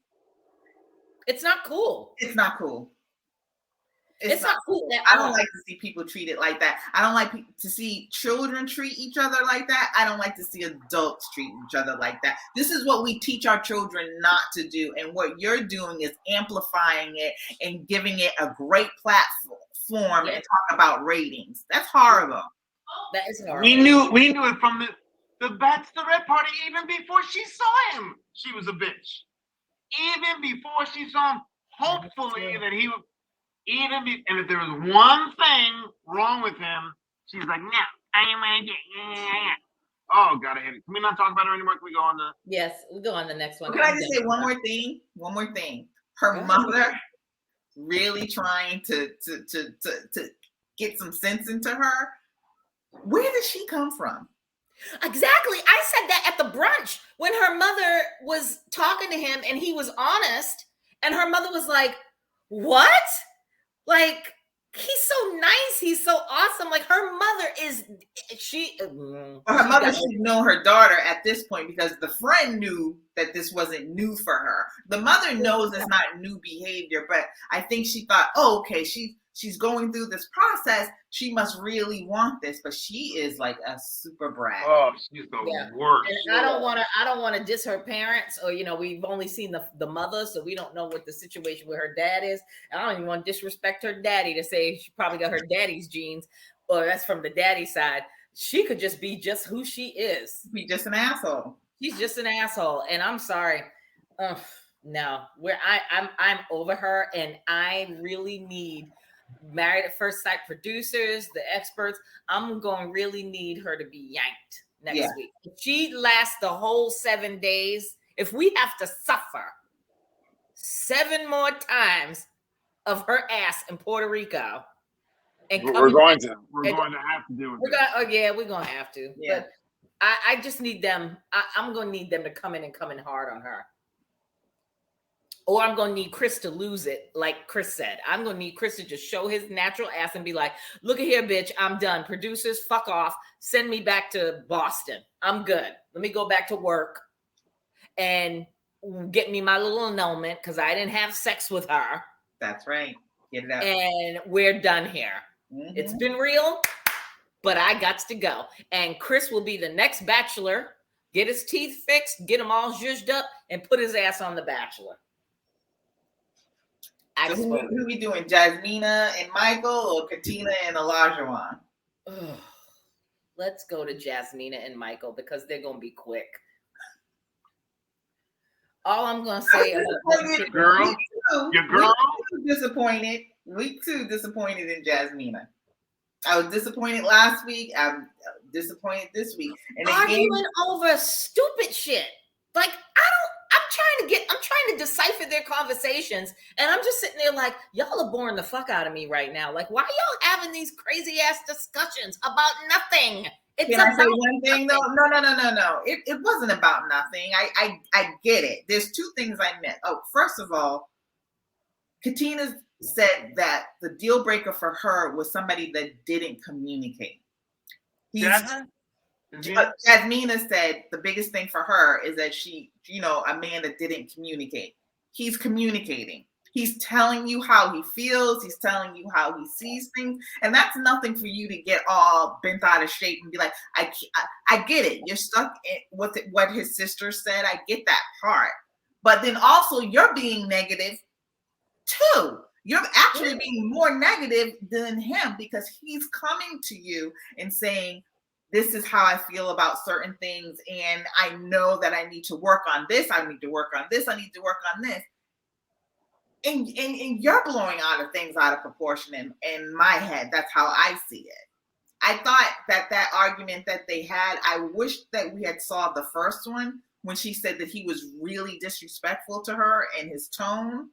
it's not cool. It's not cool. It's not cool. I don't like to see people treated like that. I don't like to see children treat each other like that. I don't like to see adults treat each other like that. This is what we teach our children not to do. And what you're doing is amplifying it and giving it a great platform and talk about ratings. That's horrible. That is horrible. We knew it from the bachelorette party. Even before she saw him, she was a bitch. Even before she saw him, hopefully that he would. And if there was one thing wrong with him, she's like, no, I ain't want to do it. Oh, God, I hate it. Can we not talk about her anymore? Can we go on to... Yes, we'll go on the next one. Can I just say one more thing? Her mother really trying to get some sense into her. Where did she come from? Exactly. I said that at the brunch when her mother was talking to him and he was honest, and her mother was like, what? Like, he's so nice. He's so awesome. Like, her mother her mother should know her daughter at this point, because the friend knew that this wasn't new for her. The mother knows it's not new behavior, but I think she thought, oh, okay, she's going through this process. She must really want this, but she is like a super brat. Oh, she's the worst. And I don't want to diss her parents, or we've only seen the mother, so we don't know what the situation with her dad is. I don't even want to disrespect her daddy to say she probably got her daddy's genes, or that's from the daddy side. She could just be just who she is. Be just an asshole. She's just an asshole, and I'm sorry. No, I'm over her, and I really need Married at First Sight producers, the experts. I'm going to really need her to be yanked next week. If she lasts the whole 7 days, if we have to suffer 7 more times of her ass in Puerto Rico, and we're going to have to do it. We're going to have to. Yeah. But I just need them. I'm going to need them to come in hard on her. Or I'm going to need Chris to lose it, like Chris said. I'm going to need Chris to just show his natural ass and be like, look at here, bitch, I'm done. Producers, fuck off. Send me back to Boston. I'm good. Let me go back to work and get me my little annulment because I didn't have sex with her. That's right. Get it out. And we're done here. Mm-hmm. It's been real. but I got to go. And Chris will be the next bachelor, get his teeth fixed, get him all zhuzhed up, and put his ass on The Bachelor. So who we doing? Jasmina and Michael or Katina and Olajuwon? Let's go to Jasmina and Michael because they're going to be quick. All I'm going to say is your girl. Disappointed. Week 2 disappointed in Jasmina. I was disappointed last week. I'm disappointed this week. And arguing over stupid shit. Like I'm trying to decipher their conversations, and I'm just sitting there like, y'all are boring the fuck out of me right now. Like, why y'all having these crazy ass discussions about nothing? Can I say one thing though? No. It wasn't about nothing. I get it. There's 2 things I meant. Oh, first of all, Katina said that the deal breaker for her was somebody that didn't communicate. Jasmina said the biggest thing for her is that she, a man that didn't communicate. He's communicating. He's telling you how he feels. He's telling you how he sees things. And that's nothing for you to get all bent out of shape and be like, I get it. You're stuck in what his sister said. I get that part. But then also you're being negative too. You're actually being more negative than him because he's coming to you and saying, this is how I feel about certain things. And I know that I need to work on this. I need to work on this. I need to work on this. And you're blowing things out of proportion in my head. That's how I see it. I thought that argument that they had, I wish that we had saw the first one when she said that he was really disrespectful to her and his tone.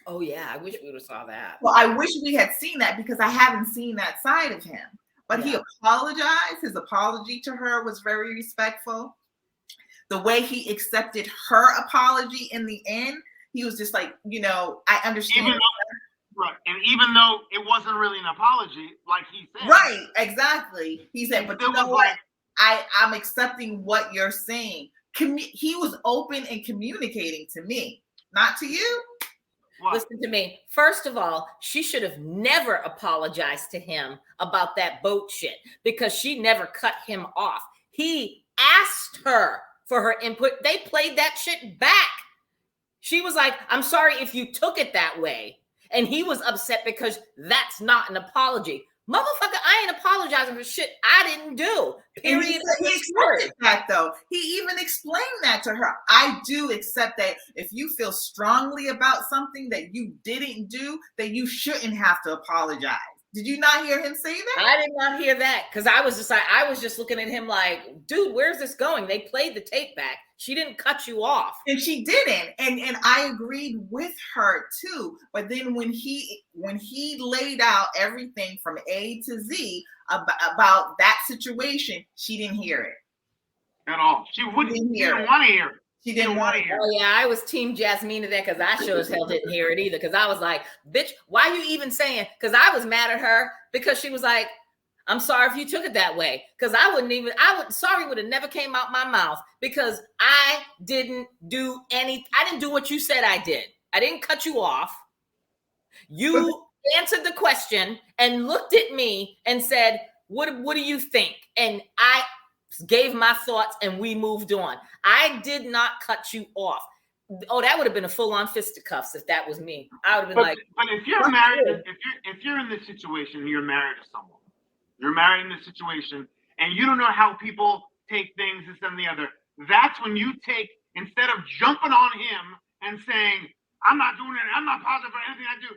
Oh yeah, I wish we would have saw that. Well, I wish we had seen that because I haven't seen that side of him. But he apologized. His apology to her was very respectful. The way he accepted her apology in the end, he was just like, I understand. Even though it wasn't really an apology, like he said. Right, exactly. He said, but you know what? I'm accepting what you're saying. He was open and communicating to me, not to you. What? Listen to me. First of all, she should have never apologized to him about that boat shit because she never cut him off. He asked her for her input. They played that shit back. She was like, I'm sorry if you took it that way. And he was upset because that's not an apology. Motherfucker, I ain't apologizing for shit I didn't do. Period. He accepted that though. He even explained that to her. I do accept that if you feel strongly about something that you didn't do, that you shouldn't have to apologize. Did you not hear him say that? I did not hear that because I was just looking at him like, dude, where's this going? They played the tape back. She didn't cut you off. And she didn't. And I agreed with her too. But then when he laid out everything from A to Z about that situation, she didn't hear it. At all. She didn't want to hear it. She didn't want to hear it. Oh yeah, I was team Jasmina there because I sure as hell didn't hear it either. Because I was like, bitch, why are you even saying? Because I was mad at her because she was like, I'm sorry if you took it that way. Because sorry would have never came out my mouth because I didn't do what you said I did. I didn't cut you off. You answered the question and looked at me and said, what do you think? And I gave my thoughts and we moved on. I did not cut you off. Oh, that would have been a full-on fisticuffs if that was me. I would have been but if you're married, if you're in this situation, you're married to someone. You're married in this situation, and you don't know how people take things, this and the other. That's when you take, instead of jumping on him and saying, I'm not doing it, I'm not positive for anything I do.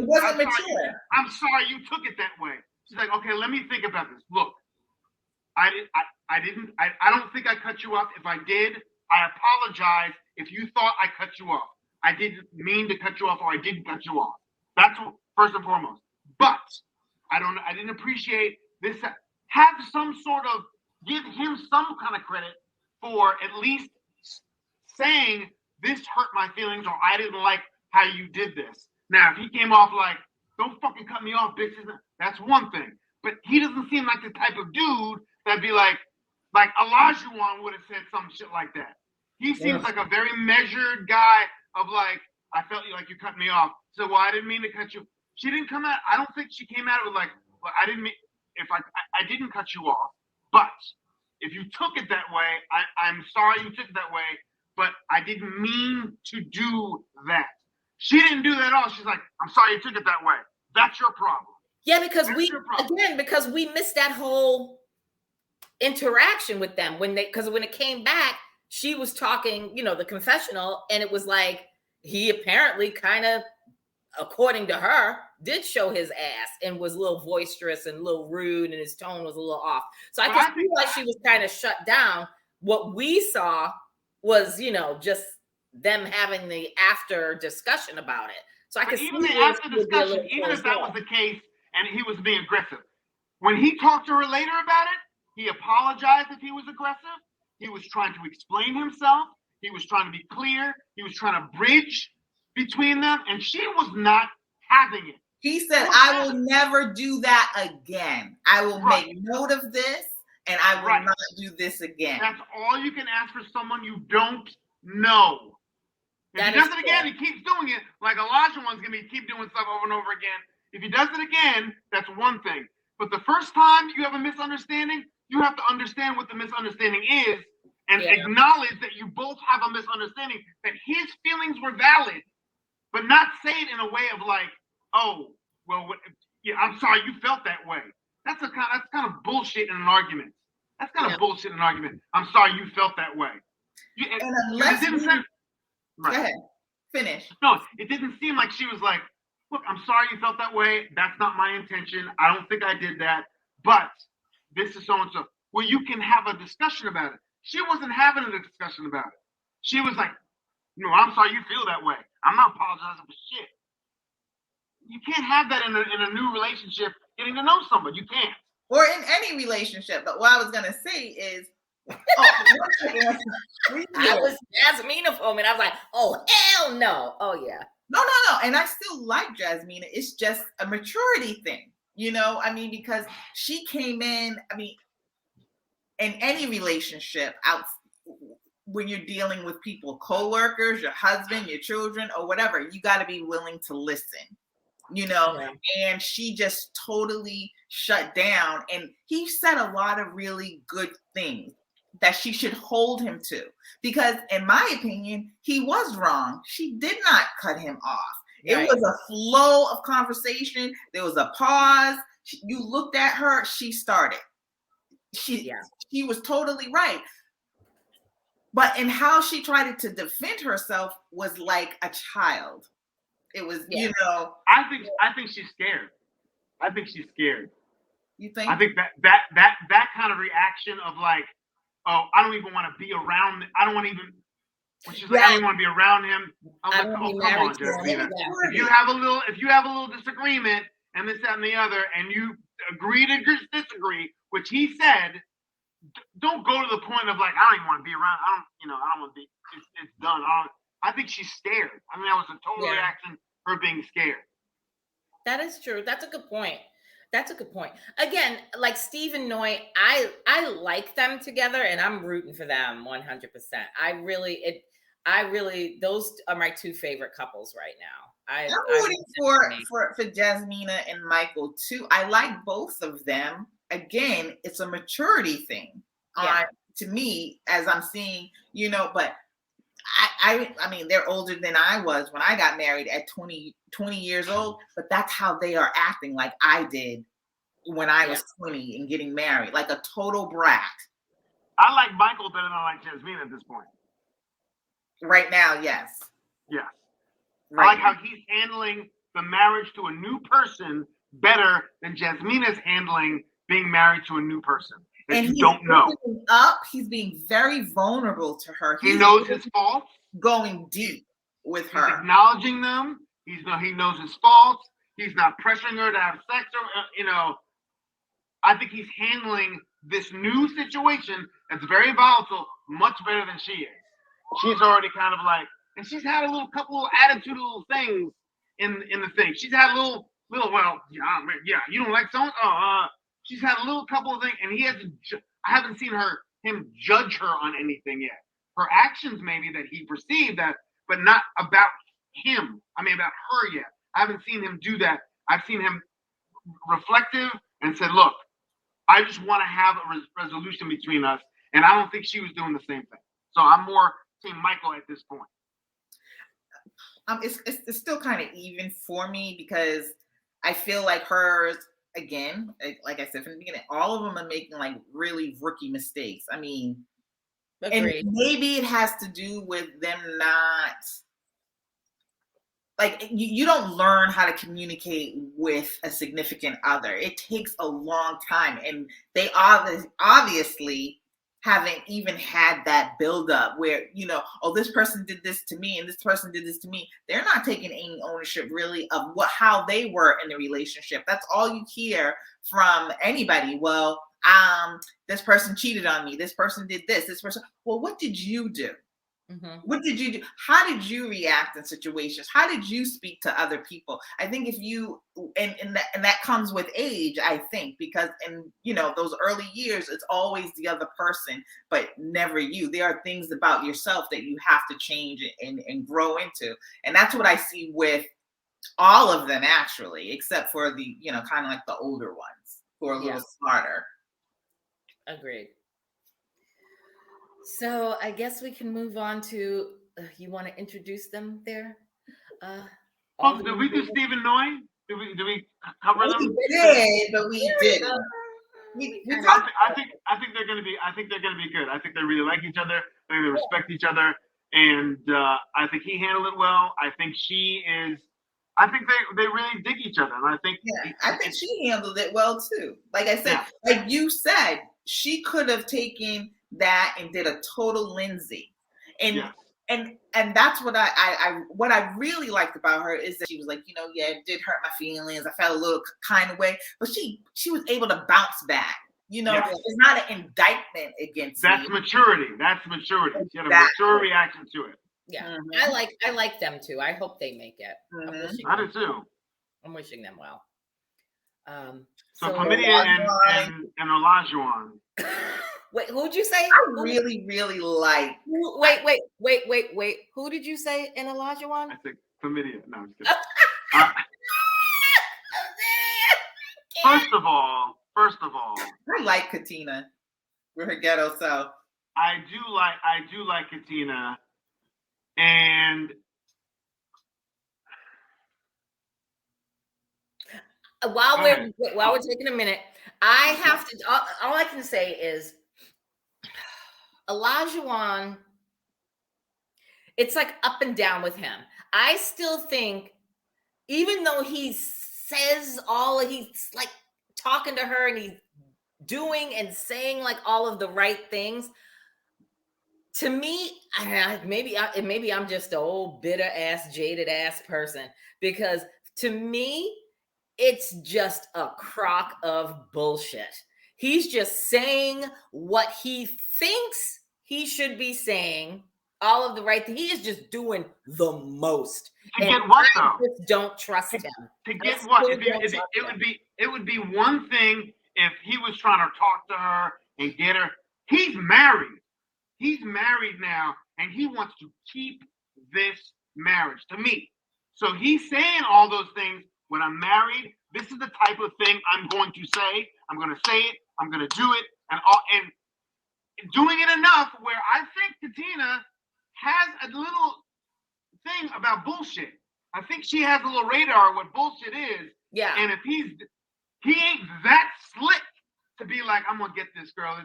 It wasn't mature. I'm sorry you took it that way. She's like, okay, let me think about this. Look, I don't think I cut you off. If I did, I apologize if you thought I cut you off. I didn't mean to cut you off, or I didn't cut you off. That's what, first and foremost. But I didn't appreciate this. Have some sort of, give him some kind of credit for at least saying this hurt my feelings, or I didn't like how you did this. Now, if he came off like, don't fucking cut me off, bitch, that's one thing. But he doesn't seem like the type of dude that'd be like Olajuwon would have said some shit like that. He seems like a very measured guy of like, I felt like you cut me off. So, well, I didn't mean to cut you. She didn't come out. I don't think she came out with like, well, I didn't mean. if I didn't cut you off, but if you took it that way, I'm sorry you took it that way, but I didn't mean to do that. She didn't do that at all. She's like, I'm sorry you took it that way. That's your problem. Yeah, because because we missed that whole interaction with them when it came back, she was talking, the confessional, and it was like he apparently kind of, according to her, did show his ass and was a little boisterous and a little rude, and his tone was a little off. So I can feel like she was kind of shut down. What we saw was, just them having the after discussion about it. So I could see even the after discussion, even if that was the case and he was being aggressive, when he talked to her later about it, he apologized if he was aggressive. He was trying to explain himself. He was trying to be clear. He was trying to bridge between them, and she was not having it. He said, I will never do that again. I will make note of this, and I will not do this again. That's all you can ask for someone you don't know. If he does it again, he keeps doing it. Like Elijah one's going to keep doing stuff over and over again. If he does it again, that's one thing. But the first time you have a misunderstanding, you have to understand what the misunderstanding is and acknowledge that you both have a misunderstanding, that his feelings were valid, but not say it in a way of like, oh, well, I'm sorry you felt that way. That's kind of bullshit in an argument. That's kind of bullshit in an argument. I'm sorry you felt that way. And unless go ahead, finish. No, it didn't seem like she was like, look, I'm sorry you felt that way. That's not my intention. I don't think I did that. But this is so and so. Well, you can have a discussion about it. She wasn't having a discussion about it. She was like, no, I'm sorry you feel that way. I'm not apologizing for shit. You can't have that in a new relationship, getting to know somebody. You can't. Or in any relationship. But what I was going to say is, I was Jasmina for a minute. I was like, oh, hell no. Oh, yeah. No. And I still like Jasmina. It's just a maturity thing. Because she came in, in any relationship when you're dealing with people, co-workers, your husband, your children, or whatever, you got to be willing to listen, and she just totally shut down. And he said a lot of really good things that she should hold him to, because in my opinion, he was wrong. She did not cut him off. It was a flow of conversation. There was a pause. You looked at her, she started. She was totally right. But in how she tried to defend herself was like a child. It was, I think she's scared. I think she's scared. You think? I think that kind of reaction of like, oh, I don't even want to be around. I don't want to even. When she's like, I don't even want to be around him. I was like, oh, come on, Jasmina. If you have a little disagreement and this, that, and the other, and you agree to disagree, which he said, don't go to the point of like, I don't even want to be around. I don't want to be. It's done. I think she's scared. That was a total reaction, her being scared. That is true. That's a good point. Again, like Steve and Noy, I like them together, and I'm rooting for them 100%. I really, those are my two favorite couples right now. I'm rooting for Jasmina and Michael too. I like both of them. Again, it's a maturity thing to me, as I'm seeing, but I mean, they're older than I was when I got married at 20 years old, but that's how they are acting like I did when I was 20 and getting married, like a total brat. I like Michael better than I like Jasmine at this point. Right now, yes. Yeah. I like how he's handling the marriage to a new person better than Jasmina's handling being married to a new person. And you don't know. He's being very vulnerable to her. He knows his faults. Going deep with her. He's acknowledging them. He knows his faults. He's not pressuring her to have sex or, I think he's handling this new situation that's very volatile much better than she is. She's already kind of like, and she's had a couple of attitude little things in the thing. She's had a little, well, you don't like someone? She's had a little couple of things, and I haven't seen him judge her on anything yet. Her actions maybe that he perceived that, but not about him. About her yet. I haven't seen him do that. I've seen him reflective and said, look, I just want to have a resolution between us. And I don't think she was doing the same thing. So I'm more Team Michael at this point. It's still kind of even for me because I feel like hers, again, like I said from the beginning, all of them are making like really rookie mistakes. I mean, Agreed. and maybe it has to do with them not, like, you don't learn how to communicate with a significant other. It takes a long time, and they obviously haven't even had that buildup where, oh, this person did this to me and this person did this to me. They're not taking any ownership really of how they were in the relationship. That's all you hear from anybody. Well, this person cheated on me. This person did this person. Well, what did you do? Mm-hmm. What did you do? How did you react in situations? How did you speak to other people? I think if you, and that comes with age, I think, because in, those early years, it's always the other person, but never you. There are things about yourself that you have to change and grow into. And that's what I see with all of them, actually, except for the, kind of like the older ones who are a little smarter. Agreed. So I guess we can move on to, you want to introduce them there? Did we do Stephen Noy? Did we cover them? We did, but we didn't. I think they're going to be. I think they're going to be good. I think they really like each other. I think they respect each other, and I think he handled it well. I think she is. I think they really dig each other, and I think she handled it well too. Like I said, like you said, she could have taken that and did a total Lindsay, and that's what I really liked about her is that she was like, it did hurt my feelings. I felt a little kind of way, but she was able to bounce back. It's not an indictment against That's me. maturity. That's maturity. She had a mature reaction to it. Yeah, mm-hmm. I like them too. I hope they make it. Mm-hmm. I do too. I'm wishing them well. So Chlamydia and Olajuwon. Wait, who'd you say? I really, really like. Wait. Who did you say in Olajuwon? I think Chlamydia. No, I'm just kidding. First of all, I like Katina with her ghetto self. I do like Katina, and while we're taking a minute, I have to. All I can say is, Olajuwon, it's like up and down with him. I still think, even though he says he's like talking to her and he's doing and saying like all of the right things, to me, maybe I'm just an old bitter ass, jaded ass person, because to me, it's just a crock of bullshit. He's just saying what he thinks he should be saying, all of the right thing. He is just doing the most. To get what though? I just don't trust him. To get what? It would be one thing if he was trying to talk to her and get her. He's married. He's married now, and he wants to keep this marriage, to me. So he's saying all those things. When I'm married, this is the type of thing I'm going to say. I'm going to say it. I'm going to do it, and doing it enough where I think Katina has a little thing about bullshit. I think she has a little radar what bullshit is. Yeah. And if he ain't that slick to be like, I'm gonna get this girl.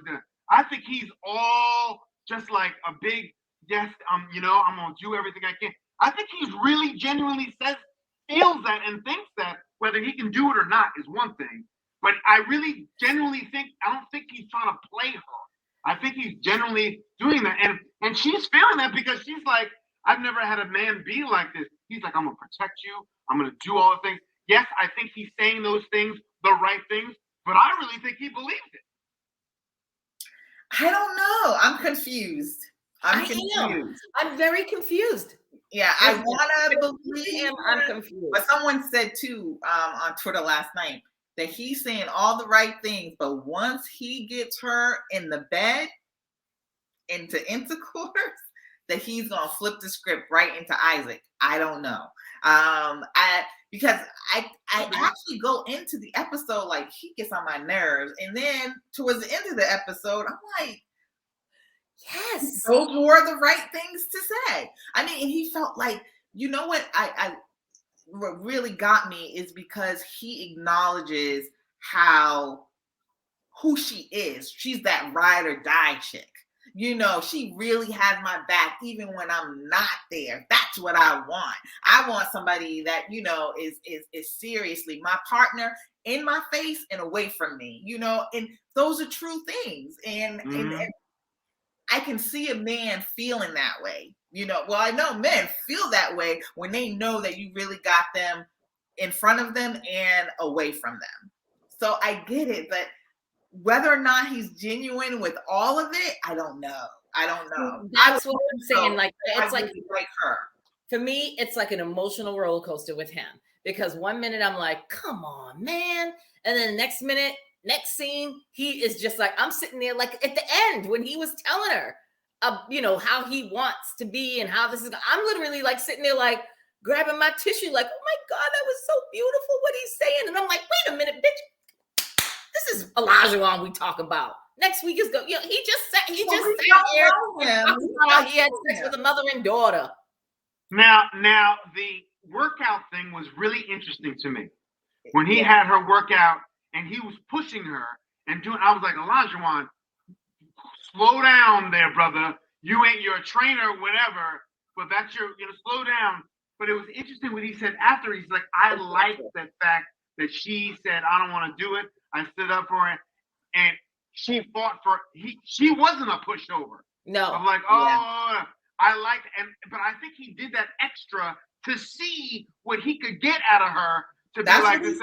I think he's all just like a big yes. I'm gonna do everything I can. I think he's really genuinely feels that and thinks that. Whether he can do it or not is one thing. But I really genuinely think, I don't think he's trying to play her. I think he's genuinely doing that. And she's feeling that because she's like, I've never had a man be like this. He's like, I'm going to protect you. I'm going to do all the things. Yes, I think he's saying those things, the right things, but I really think he believes it. I don't know. I'm confused. I'm very confused. Yeah, I want to believe him. I'm confused. But someone said too on Twitter last night that he's saying all the right things, but once he gets her in the bed into intercourse, that he's gonna flip the script right into Isaac. I don't know. Because I actually go into the episode like he gets on my nerves, and then towards the end of the episode, I'm like, yes, those were the right things to say. I mean, and he felt like, you know what what really got me is because he acknowledges who she is. She's that ride or die chick. You know, she really has my back even when I'm not there. That's what I want. I want somebody that, you know, is seriously my partner, in my face and away from me, you know, and those are true things. And I can see a man feeling that way. You know, well, I know men feel that way when they know that you really got them in front of them and away from them. So I get it, but whether or not he's genuine with all of it, I don't know. That's what I'm saying. Like, it's like her. For me, it's like an emotional roller coaster with him, because one minute I'm like, come on, man. And then the next minute, next scene, he is just like, I'm sitting there like at the end when he was telling her, you know, how he wants to be and how this is. I'm literally like sitting there like grabbing my tissue, like, oh my God, that was so beautiful what he's saying. And I'm like, wait a minute, bitch. This is Olajuwon we talk about. Next week is he just sat here how he had sex with a mother and daughter. Now the workout thing was really interesting to me. When he had her workout and he was pushing her and I was like, Olajuwon, slow down there, brother. You're a trainer, whatever, but that's slow down. But it was interesting what he said after. He's like, I like the fact that she said, I don't want to do it. I stood up for it. And she fought for she wasn't a pushover. No. I'm like, I liked but I think he did that extra to see what he could get out of her to be like this.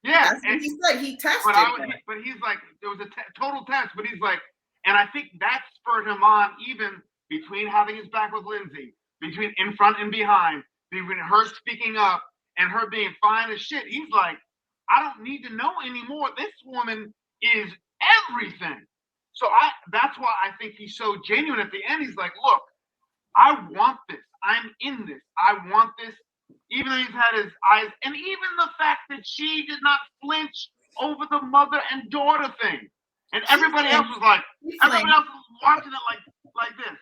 Yeah. That's what he said. He tested. But he's like, there was a total test, but he's like, and I think that spurred him on, even between having his back with Lindsay, between in front and behind, between her speaking up and her being fine as shit. He's like, I don't need to know anymore. This woman is everything. So that's why I think he's so genuine at the end. He's like, look, I want this. I'm in this. I want this. Even though he's had his eyes, and even the fact that she did not flinch over the mother and daughter thing. And everybody else was like, everybody else was watching it like this.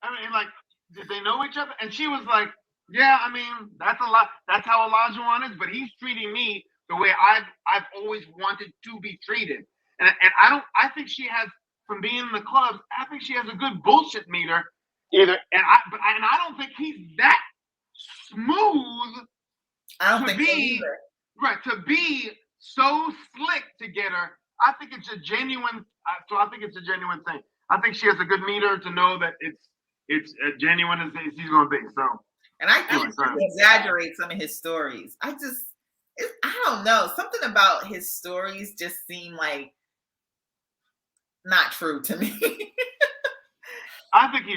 I mean, like, did they know each other? And she was like, yeah, I mean, that's a lot. That's how Olajuwon is, but he's treating me the way I've always wanted to be treated. And I think she has, from being in the clubs, I think she has a good bullshit meter either. And I don't think he's that smooth. I don't think so either. Right, to be so slick to get her. I think it's a genuine. So I think it's a genuine thing. I think she has a good meter to know that it's genuine as he's going to be. So, and I think he exaggerates some of his stories. I don't know. Something about his stories just seem like not true to me. I think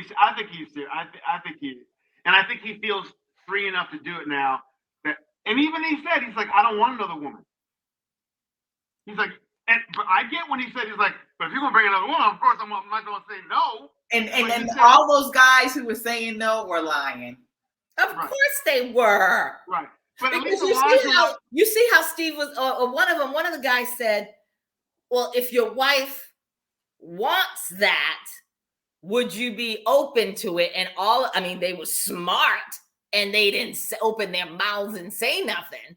he feels free enough to do it now. And even he said, he's like, I don't want another woman. He's like, but I get when he said, he's like, but if you're gonna bring another woman, of course I'm not gonna say no. And all those guys who were saying no were lying. Of course they were. Right. But at least you see how Steve was, or one of the guys said, well, if your wife wants that, would you be open to it? And they were smart and they didn't open their mouths and say nothing.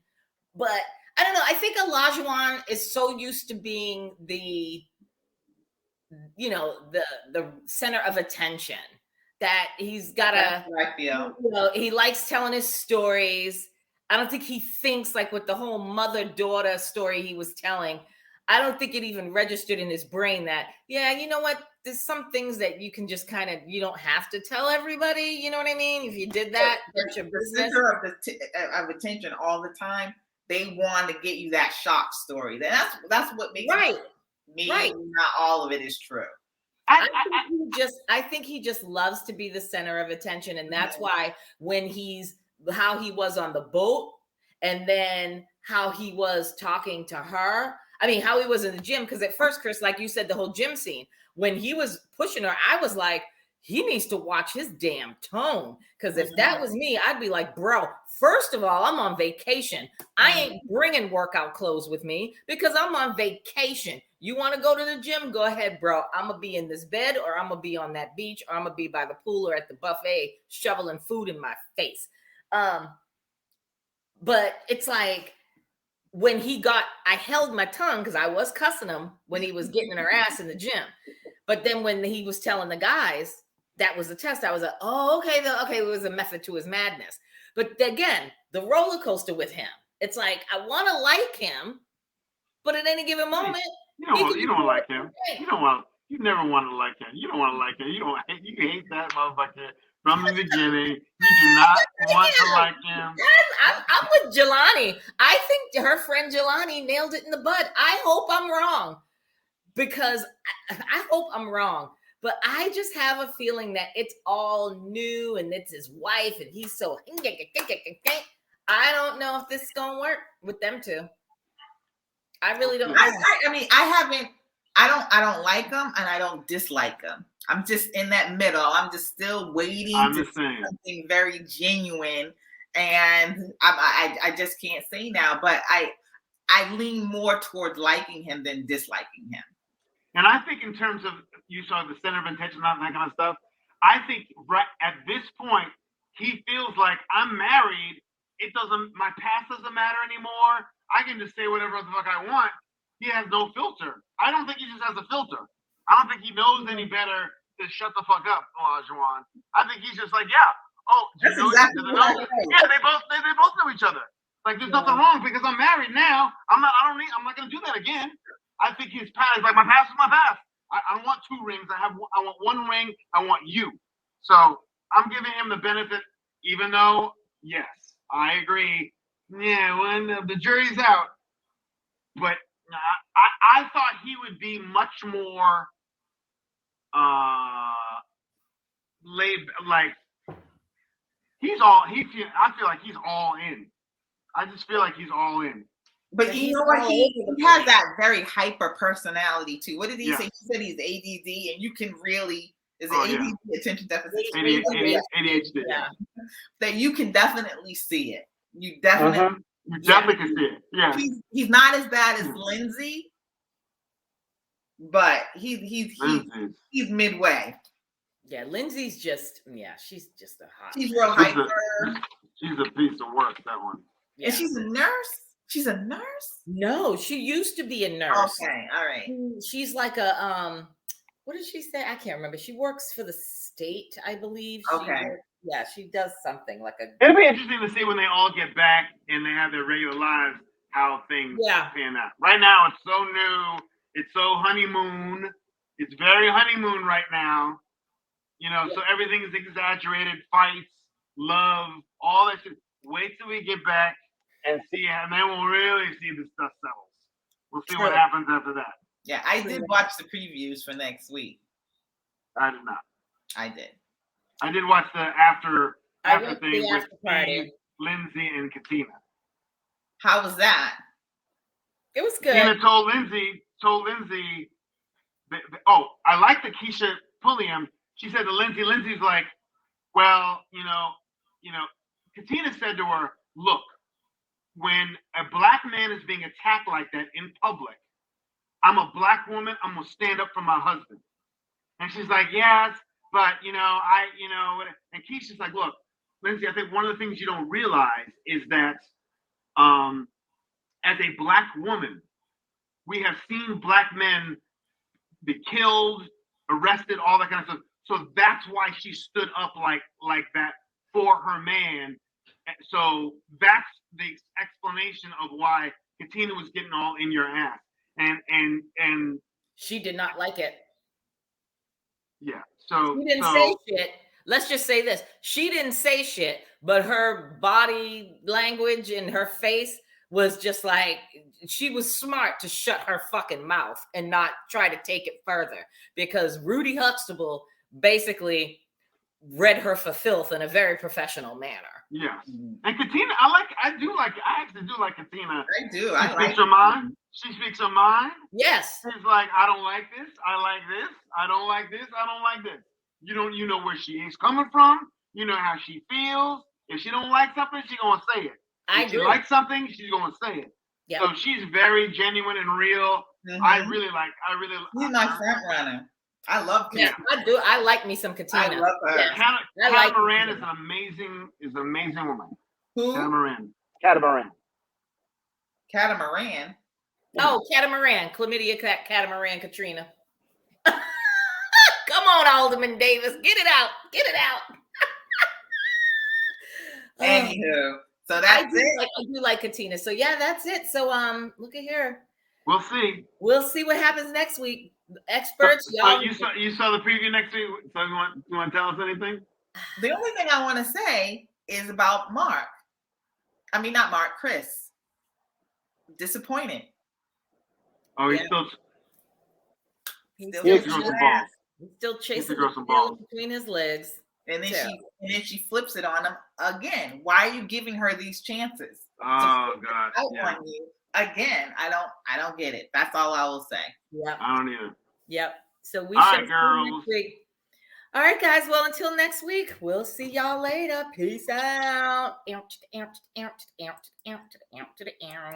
But I don't know. I think Olajuwon is so used to being the center of attention that he's got he likes telling his stories. I don't think he thinks like with the whole mother-daughter story he was telling. I don't think it even registered in his brain that, you know what? There's some things that you can just you don't have to tell everybody. You know what I mean? If you did that, that's your business. The center of attention all the time. They want to get you that shock story. That's what makes me not all of it is true. I think he just loves to be the center of attention, and that's why when how he was on the boat, and then how he was talking to her. I mean, how he was in the gym. Because at first, Chris, like you said, the whole gym scene when he was pushing her, I was like, he needs to watch his damn tone. Because if that was me, I'd be like, bro, first of all, I'm on vacation. I ain't bringing workout clothes with me because I'm on vacation. You want to go to the gym? Go ahead, bro. I'm going to be in this bed, or I'm going to be on that beach, or I'm going to be by the pool or at the buffet shoveling food in my face. But it's like, when I held my tongue because I was cussing him when he was getting her ass in the gym. But then when he was telling the guys, that was the test. I was like, oh, okay. It was a method to his madness. But again, the roller coaster with him. It's like, I want to like him, but at any given moment, you don't like him. You never want to like him. You don't want to like him. You hate that motherfucker from the beginning. You do not want to like him. I'm with Jelani. I think her friend Jelani nailed it in the bud. I hope I'm wrong, because I hope I'm wrong. But I just have a feeling that it's all new and it's his wife and he's so. I don't know if this is gonna work with them two. I really don't. I mean, I don't like him and I don't dislike him. I'm just in that middle. I'm just still waiting to see something very genuine, and I just can't say now. But I lean more toward liking him than disliking him. And I think in terms of, you saw the center of intention, that kind of stuff, I think right at this point, he feels like, I'm married. My past doesn't matter anymore. I can just say whatever the fuck I want. He has no filter. I don't think he just has a filter. I don't think he knows any better to shut the fuck up, Olajuwon. I think he's just like, yeah. Oh, that's exactly what I yeah, they both know each other. Like, there's nothing wrong because I'm married now. I'm not gonna do that again. I think his past is like, my past is my past. I don't want 2 rings. I want 1 ring. I want you. So I'm giving him the benefit, even though, yes, I agree. Yeah, when the jury's out. But I thought he would be much more like I feel like he's all in. I just feel like he's all in. But you know what? He has that very hyper personality too. What did he say? He said he's ADD, and you can really ADD, attention deficit? ADHD. Yeah. That you can definitely see it. You definitely can see it. Yeah. He's not as bad as Lindsay, but he's midway. Yeah, Lindsay's just she's just a hot. She's real hyper. She's a piece of work. That one. Yeah. And she's a nurse. She's a nurse? No, she used to be a nurse. Okay, all right. She's like a what did she say? I can't remember. She works for the state, I believe. She does something like a. It'll be interesting to see when they all get back and they have their regular lives how things pan out. Right now, it's so new. It's so honeymoon. It's very honeymoon right now. You know, so everything is exaggerated. Fights, love, all that shit. Wait till we get back and see, and then we'll really see the stuff settles. We'll see what happens after that. Yeah, I did watch the previews for next week. I did not. I did. I did watch the after thing with Steve, Lindsay, and Katina. How was that? It was good. Katina told Lindsay, I like the Keisha Pulliam. She said to Lindsay, Lindsay's like, well, you know, Katina said to her, look, when a black man is being attacked like that in public, I'm a black woman, I'm gonna stand up for my husband. And she's like, yes, but and Keisha's like, look, Lindsay, I think one of the things you don't realize is that as a black woman, we have seen black men be killed, arrested, all that kind of stuff. So that's why she stood up like that for her man. So that's the explanation of why Katina was getting all in your ass. And she did not like it. Yeah. So she didn't say shit. Let's just say this. She didn't say shit, but her body language and her face was just like, she was smart to shut her fucking mouth and not try to take it further, because Rudy Huxtable basically read her for filth in a very professional manner. Yeah. And Katina, I actually do like Katina. I do. She speaks her mind. She speaks her mind. Yes. She's like, I don't like this. I like this. I don't like this. I don't like this. You know where she is coming from. You know how she feels. If she don't like something, she's gonna say it. I If she agree. likes something, she's gonna say it. Yep. So she's very genuine and real. I really like. She's my front runner. I love Katina. Yeah, I do. I like me some Katina. I love her. Yeah. Catamaran is an amazing woman. Who? Catamaran. Catamaran. Oh, Catamaran. Chlamydia Catamaran Katrina. Come on, Alderman Davis. Get it out. Get it out. Anywho, so that's it. I do like Katina. So yeah, that's it. So look at here. We'll see. We'll see what happens next week. Experts, y'all. You saw the preview next week. So you want to tell us anything? The only thing I want to say is about Mark. I mean, not Mark, Chris. Disappointed. Oh, he's still chasing the ball between his legs. And then she flips it on him again. Why are you giving her these chances? Oh God! On you again. I don't get it. That's all I will say. Yep. I don't either. Yep. So we all should right, girls. next week. All right, guys. Well, until next week, we'll see y'all later. Peace out.